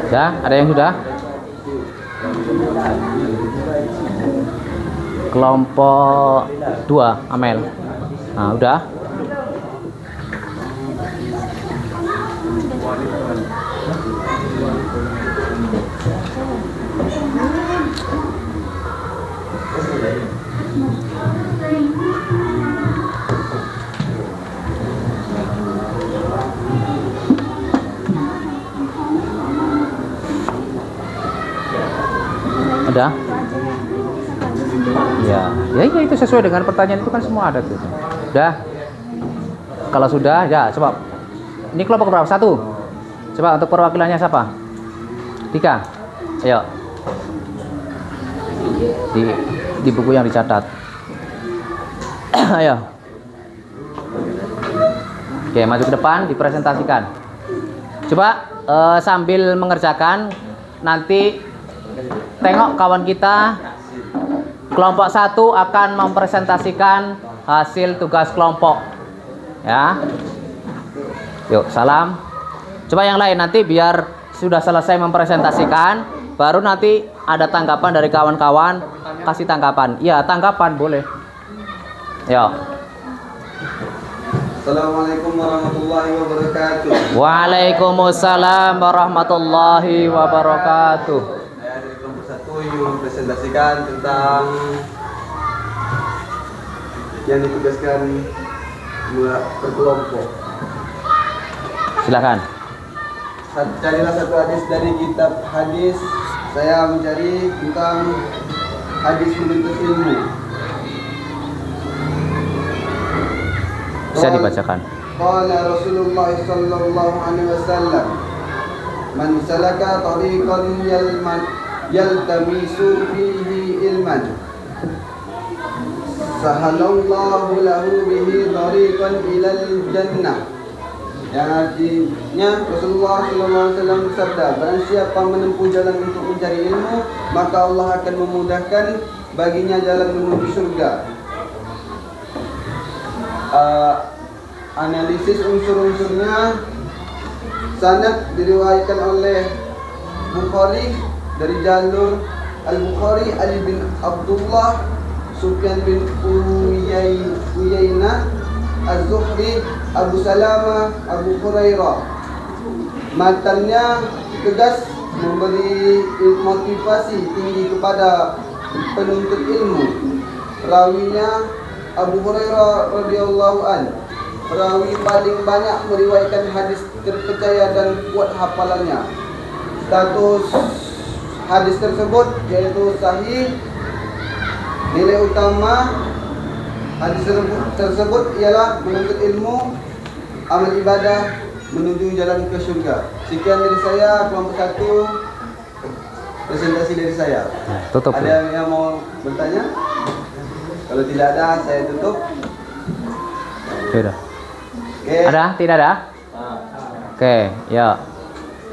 Ya, ada yang sudah? Kelompok 2, Amel. Nah, udah. Ada? Ya itu sesuai dengan pertanyaan itu kan semua ada tuh. Udah. Kalau sudah, ya coba. Ini kelompok berapa? 1. Coba untuk perwakilannya siapa? 3. Ayo. Di buku yang dicatat. Ayo. Oke, maju ke depan, dipresentasikan. Coba sambil mengerjakan, nanti tengok kawan kita kelompok 1 akan mempresentasikan hasil tugas kelompok. Ya. Yuk, salam. Coba yang lain nanti biar sudah selesai mempresentasikan, baru nanti ada tanggapan dari kawan-kawan, kasih tanggapan. Iya, tanggapan boleh. Yuk. Assalamualaikum warahmatullahi wabarakatuh. Waalaikumsalam warahmatullahi wabarakatuh. Saya dari kelompok 1 ingin mempresentasikan tentang yang ditugaskan berkelompok. Silakan. Carilah satu hadis dari kitab hadis. Saya mencari tentang hadis menuntut ilmu. Bisa dibacakan. Qala Rasulullah sallallahu alaihi wasallam, "Man salaka tariqan yaltamisu fihi ilman, sahalallahu lahu bihi tariqan ilal jannah." Yang artinya Rasulullah sallallahu alaihi wasallam bersabda, barang siapa menempuh jalan untuk mencari ilmu, maka Allah akan memudahkan baginya jalan menuju surga. Analisis unsur-unsurnya. Sanad diriwayatkan oleh Bukhari dari jalur Al-Bukhari, Ali bin Abdullah, Sufyan bin Uyainah, Az-Zuhri, Abu Salama, Abu Hurairah. Matanya tegas, memberi motivasi tinggi kepada penuntut ilmu. Rawinya Abu Hurairah radhiyallahu an, perawi paling banyak meriwayatkan hadis terpercaya dan kuat hafalannya. Status hadis tersebut yaitu sahih. Nilai utama hadis tersebut ialah menuntut ilmu, amal ibadah, menuju jalan ke surga. Sekian dari saya, kelompok 1, presentasi dari saya. Tutup. Ada yang mau bertanya? Kalau tidak ada, saya tutup. Sudah. Oke. Ada? Tidak ada? Oke, ya.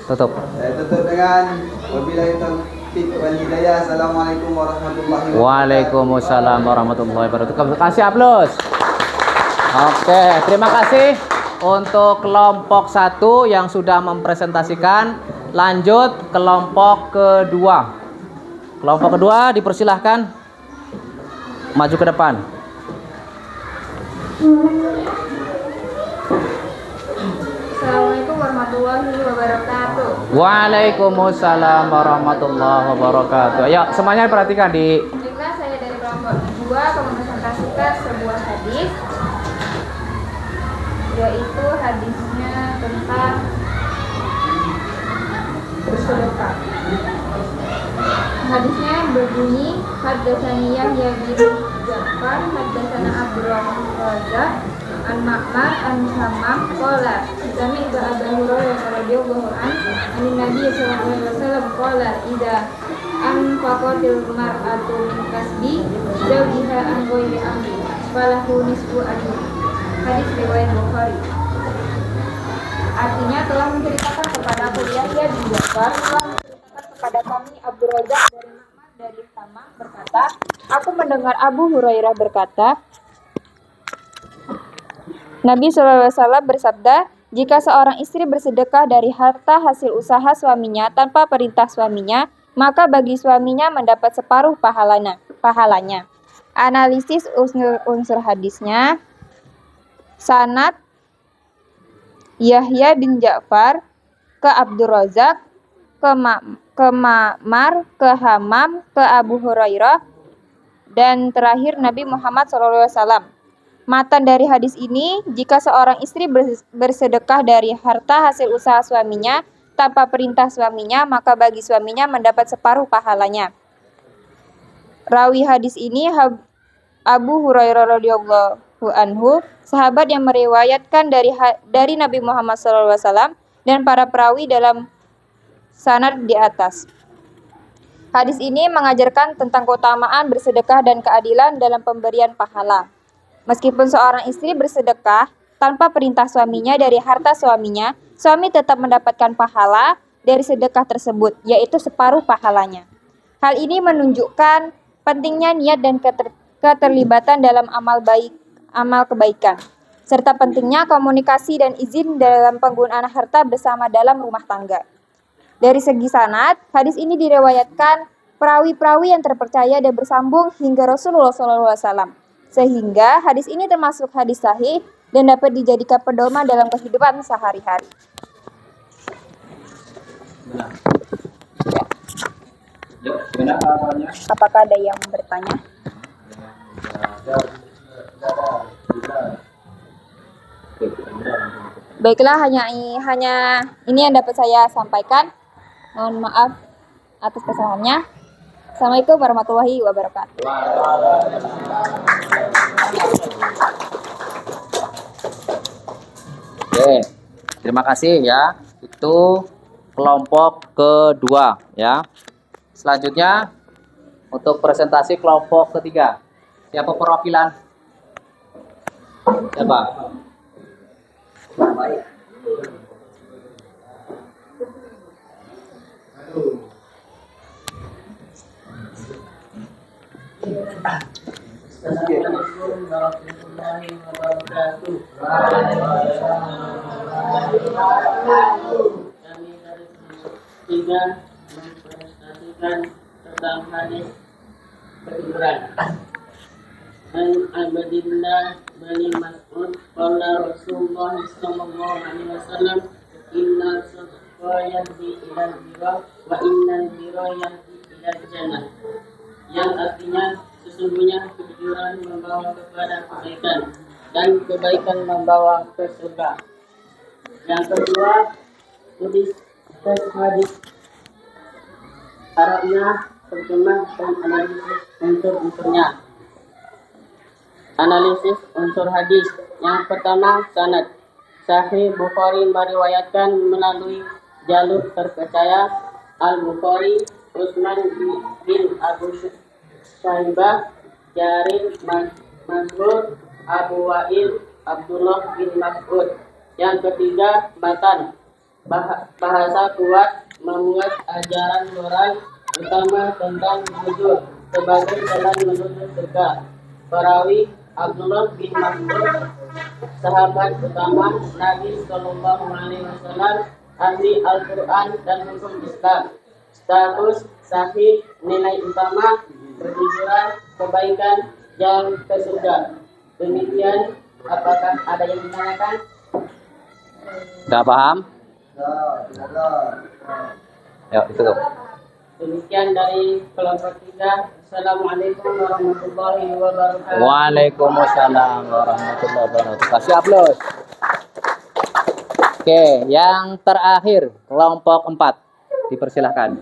Tutup. Saya tutup dengan wabillahi taufiq wal hidayah. Assalamualaikum warahmatullahi wabarakatuh. Waalaikumsalam warahmatullahi wabarakatuh. Kasih aplaus. Oke, terima kasih untuk kelompok 1 yang sudah mempresentasikan. Lanjut kelompok kedua. Kelompok kedua dipersilahkan maju ke depan. Assalamualaikum warahmatullahi wabarakatuh. Waalaikumsalam warahmatullahi wabarakatuh. Ayo semuanya perhatikan di. Baiklah, saya dari kelompok 2 akan mempresentasikan sebuah hadis, yaitu hadisnya tentang bersedekah. Hadisnya berbunyi, haddatsani Yahya bin Ja'far, haddatsana Abdul Razak, an Ma'mar an Hammam qala sami'tu Abu Hurairah radhiyallahu anhu an Nabi sallallahu alaihi wasallam qala idza anfaqatil mar'atu min kasbi zawjiha an ghairi amri falahu nisfu ajri. Hadis riwayat Bukhari. Artinya telah menceritakan kepada aku Yahya bin Ja'far, telah menceritakan kepada kami Abdul Razak dari Ma'mar dari Hammam berkata, aku mendengar Abu Hurairah berkata, Nabi SAW bersabda, jika seorang istri bersedekah dari harta hasil usaha suaminya tanpa perintah suaminya, maka bagi suaminya mendapat separuh pahalanya. Analisis unsur hadisnya, sanad Yahya bin Ja'far ke Abdul Razak, ke Ma'mar, ke Hammam, ke Abu Hurairah, dan terakhir Nabi Muhammad SAW. Matan dari hadis ini, jika seorang istri bersedekah dari harta hasil usaha suaminya tanpa perintah suaminya, maka bagi suaminya mendapat separuh pahalanya. Rawi hadis ini Abu Hurairah radhiyallahu anhu, sahabat yang meriwayatkan dari Nabi Muhammad SAW, dan para perawi dalam sanad di atas. Hadis ini mengajarkan tentang keutamaan bersedekah dan keadilan dalam pemberian pahala. Meskipun seorang istri bersedekah tanpa perintah suaminya dari harta suaminya, suami tetap mendapatkan pahala dari sedekah tersebut, yaitu separuh pahalanya. Hal ini menunjukkan pentingnya niat dan keterlibatan dalam amal kebaikan, serta pentingnya komunikasi dan izin dalam penggunaan harta bersama dalam rumah tangga. Dari segi sanad, hadis ini diriwayatkan perawi-perawi yang terpercaya dan bersambung hingga Rasulullah SAW. Sehingga hadis ini termasuk hadis sahih dan dapat dijadikan pedoman dalam kehidupan sehari-hari. Apakah ada yang bertanya? Baiklah, hanya ini yang dapat saya sampaikan. Mohon maaf atas kesalahannya. Assalamualaikum warahmatullahi wabarakatuh. Oke, terima kasih ya. Itu kelompok kedua ya. Selanjutnya untuk presentasi kelompok ketiga. Siapa perwakilan? Siapa? Assalamualaikum warahmatullahi wabarakatuh. Kami dari tiga mempresentasikan tentang hadis berikuran. An Abdillah bin Mas'ud qala Rasulullah sallallahu alaihi wasallam inna sadaqah yahdi ilal birra wa innal birra yahdi ilal jannah. Yang artinya sesungguhnya kejujuran membawa kepada kebaikan dan kebaikan membawa ke surga. Yang kedua, hadis Arabnya, terjemah dan analisis unsur-unsurnya. Analisis unsur hadis. Yang pertama, sanad. Sahih Bukhari meriwayatkan melalui jalur terpercaya Al-Bukhari, Utsman bin Abu Syaibah, Jarir, Mansur, Abu Wa'il, Abdullah bin Mas'ud. Yang ketiga, matan. Bahasa kuat memuat ajaran moral utama tentang jujur sebagai jalan menuju surga. Perawi Abdullah bin Mas'ud, sahabat utama Nabi Sallallahu Alaihi Wasallam, ahli Al-Quran dan hukum Islam. Status sahih, nilai utama kejujuran, kebaikan, jalan ke surga. Demikian, apakah ada yang ditanyakan? Nggak paham? Ya, itu tuh. Demikian dari kelompok 3. Assalamualaikum warahmatullahi wabarakatuh. Waalaikumsalam warahmatullahi wabarakatuh. Kasih aplaus. Oke, yang terakhir kelompok 4. Dipersilahkan.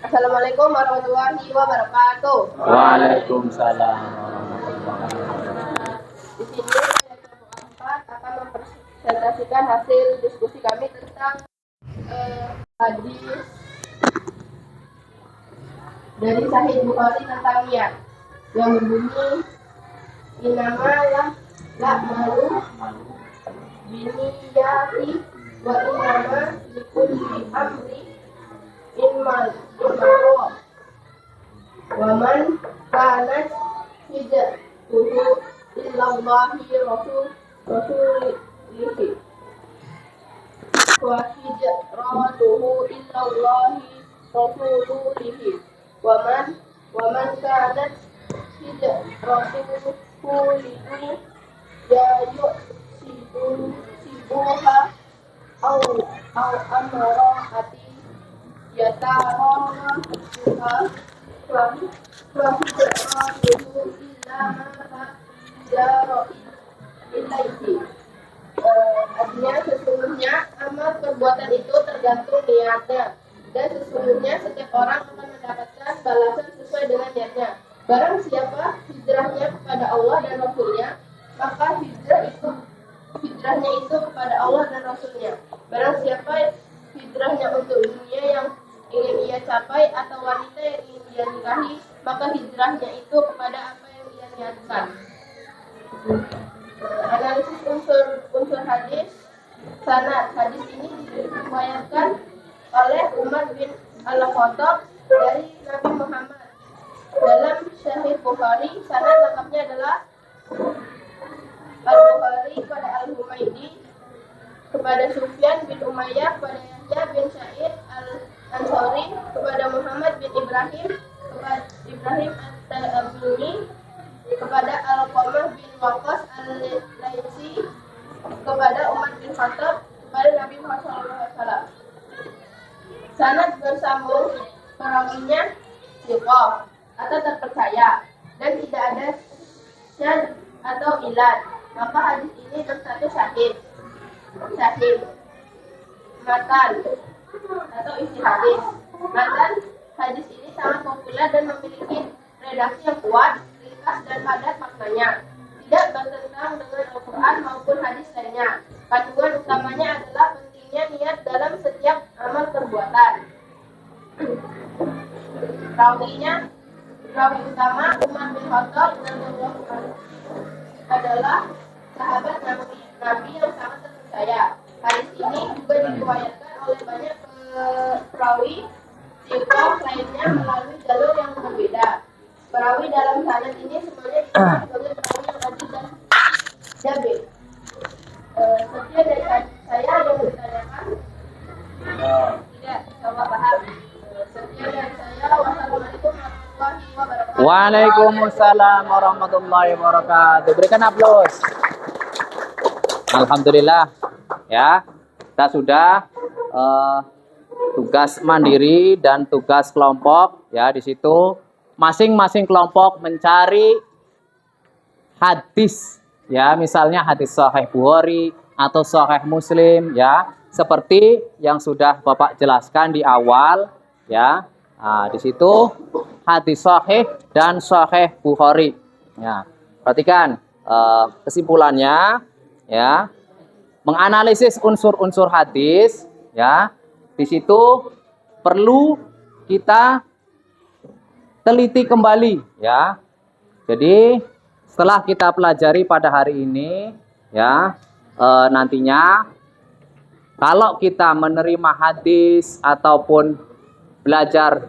Assalamualaikum warahmatullahi wabarakatuh. Waalaikumsalam. Di sini saya kelompok 4 akan mempresentasikan hasil diskusi kami tentang hadis dari Sahih Bukhari tentang niat yang berbunyi inamalah la malu biniyati wa inama likulli amri imaro wa man kanat hijratuhu illallahi rasulihi wa hijratuhu illallahi rasulihi wa man kanat hijratuhu sibuha au amro'ati yataraha hijratuhu illa ma ilaihi. Artinya sesungguhnya amal perbuatan itu tergantung niatnya, dan sesungguhnya setiap orang akan mendapatkan balasan sesuai dengan niatnya. Barang siapa hijrahnya kepada Allah dan Rasulnya, maka hijrahnya itu kepada Allah dan Rasulnya. Barang siapa hijrahnya untuk dunia yang ingin ia capai atau wanita yang ingin ia nikahi, maka hijrahnya itu kepada apa yang ia niatkan. Analisis unsur hadis. Sanad hadis ini diriwayatkan oleh Umar bin Al-Khattab dari Nabi Muhammad. Dalam Sahih Bukhari, sanad lengkapnya adalah Al-Bukhari kepada Al-Humaydi, kepada Sufyan bin Umayyah, kepada Yahya bin Sa'id Al-Ansari, kepada Muhammad bin Ibrahim, kepada Ibrahim At-Tabi'i, kepada Al-Qamah bin Waqqas Al-Laitsi, kepada Umar bin Khattab, kepada Nabi Muhammad SAW. Sanad bersambung, perawinya thiqah atau terpercaya, dan tidak ada syadz atau ilat, maka hadis ini berstatus sahih. Matan atau isi hadis. Matan hadis ini sangat populer dan memiliki redaksi yang kuat, ringkas dan padat maknanya. Tidak bertentangan dengan Al-Quran maupun hadis lainnya. Kandungan utamanya adalah pentingnya niat dalam setiap amal perbuatan. Rawi utama Umar bin Khattab adalah sahabat Nabi yang sangat terpercaya. Hadis ini juga diriwayatkan oleh banyak perawi thiqah lainnya melalui jalur yang berbeda. Perawi dalam sanad ini semuanya dikenal sebagai perawi yang adil dan jabir. Sekian dari saya yang ditanyakan. Tidak, coba paham. Sekian dari saya. Wassalamualaikum warahmatullahi wabarakatuh. Waalaikumsalam warahmatullahi wabarakatuh. Berikan aplaus. Alhamdulillah. Ya, kita sudah tugas mandiri dan tugas kelompok. Ya, di situ masing-masing kelompok mencari hadis. Ya, misalnya hadis Sahih Bukhari atau Sahih Muslim. Ya, seperti yang sudah Bapak jelaskan di awal. Ya, nah, di situ hadis Sahih dan Sahih Bukhari. Ya, perhatikan kesimpulannya. Ya, menganalisis unsur-unsur hadis, ya, di situ perlu kita teliti kembali, ya. Jadi setelah kita pelajari pada hari ini, ya, nantinya kalau kita menerima hadis ataupun belajar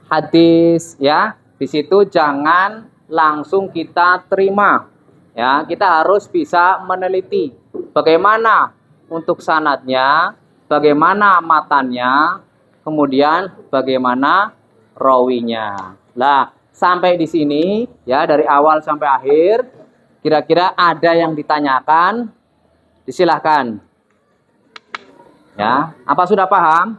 hadis, ya, di situ jangan langsung kita terima. Ya, kita harus bisa meneliti bagaimana untuk sanadnya, bagaimana matannya, kemudian bagaimana rawinya. Lah, sampai di sini ya, dari awal sampai akhir, kira-kira ada yang ditanyakan? Disilahkan. Ya, apa sudah paham?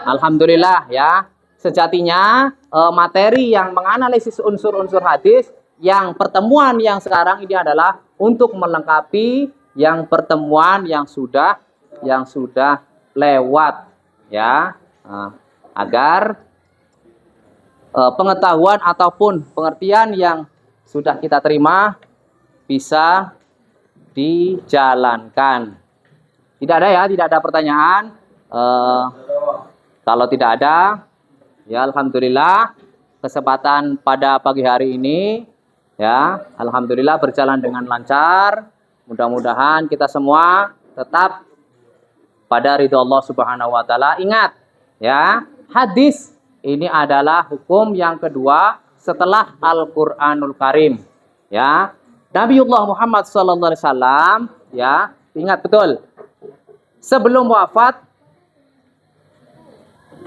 Alhamdulillah ya. Sejatinya materi yang menganalisis unsur-unsur hadis yang pertemuan yang sekarang ini adalah untuk melengkapi yang pertemuan yang sudah lewat, ya. Nah, agar pengetahuan ataupun pengertian yang sudah kita terima bisa dijalankan. Tidak ada ya, tidak ada pertanyaan. Kalau tidak ada, ya alhamdulillah kesempatan pada pagi hari ini ya, alhamdulillah berjalan dengan lancar. Mudah-mudahan kita semua tetap pada ridho Allah Subhanahu wa taala. Ingat ya, hadis ini adalah hukum yang kedua setelah Al-Qur'anul Karim. Ya. Nabiullah Muhammad sallallahu alaihi wasallam ya, ingat betul. Sebelum wafat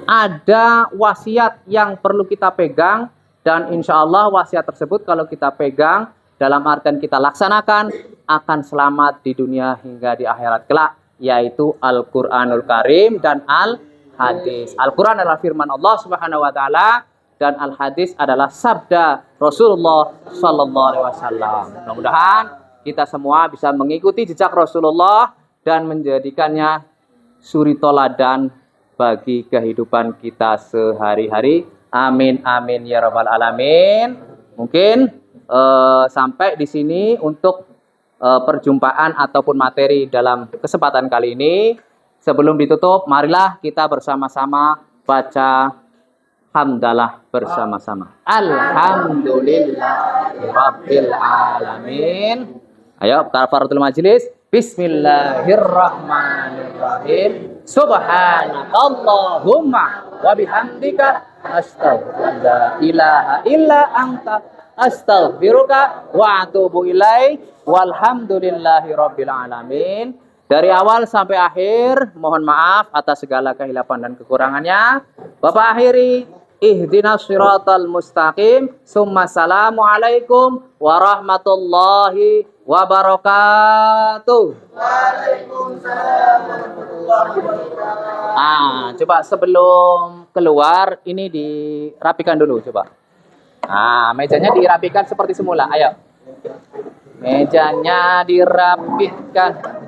ada wasiat yang perlu kita pegang, dan insya Allah wasiat tersebut kalau kita pegang dalam artian kita laksanakan akan selamat di dunia hingga di akhirat kelak, yaitu Al-Qur'anul Karim dan Al-Hadis. Al-Qur'an adalah firman Allah Subhanahu wa taala dan Al-Hadis adalah sabda Rasulullah sallallahu alaihi wasallam. Mudah-mudahan kita semua bisa mengikuti jejak Rasulullah dan menjadikannya suri toladan bagi kehidupan kita sehari-hari. Amin amin ya rabbal alamin. Mungkin sampai di sini untuk perjumpaan ataupun materi dalam kesempatan kali ini. Sebelum ditutup, marilah kita bersama-sama baca hamdalah bersama-sama. Alhamdulillahirabbil alamin. Ayo kafaratul majelis. Bismillahirrahmanirrahim. Subhanakallahumma wa bihamdika astaghfirullah ilaha illa anta astaghfiruka wa atubu ilaik. Walhamdulillahirabbil alamin. Dari awal sampai akhir mohon maaf atas segala kehilapan dan kekurangannya. Bapak akhiri, ihdinas siratal mustaqim. Summa salamu alaikum warahmatullahi wabarakatuh. Waalaikumsalam warahmatullahi wabarakatuh. Coba sebelum keluar ini dirapikan dulu coba. Mejanya dirapikan seperti semula. Ayo. Mejanya dirapikan.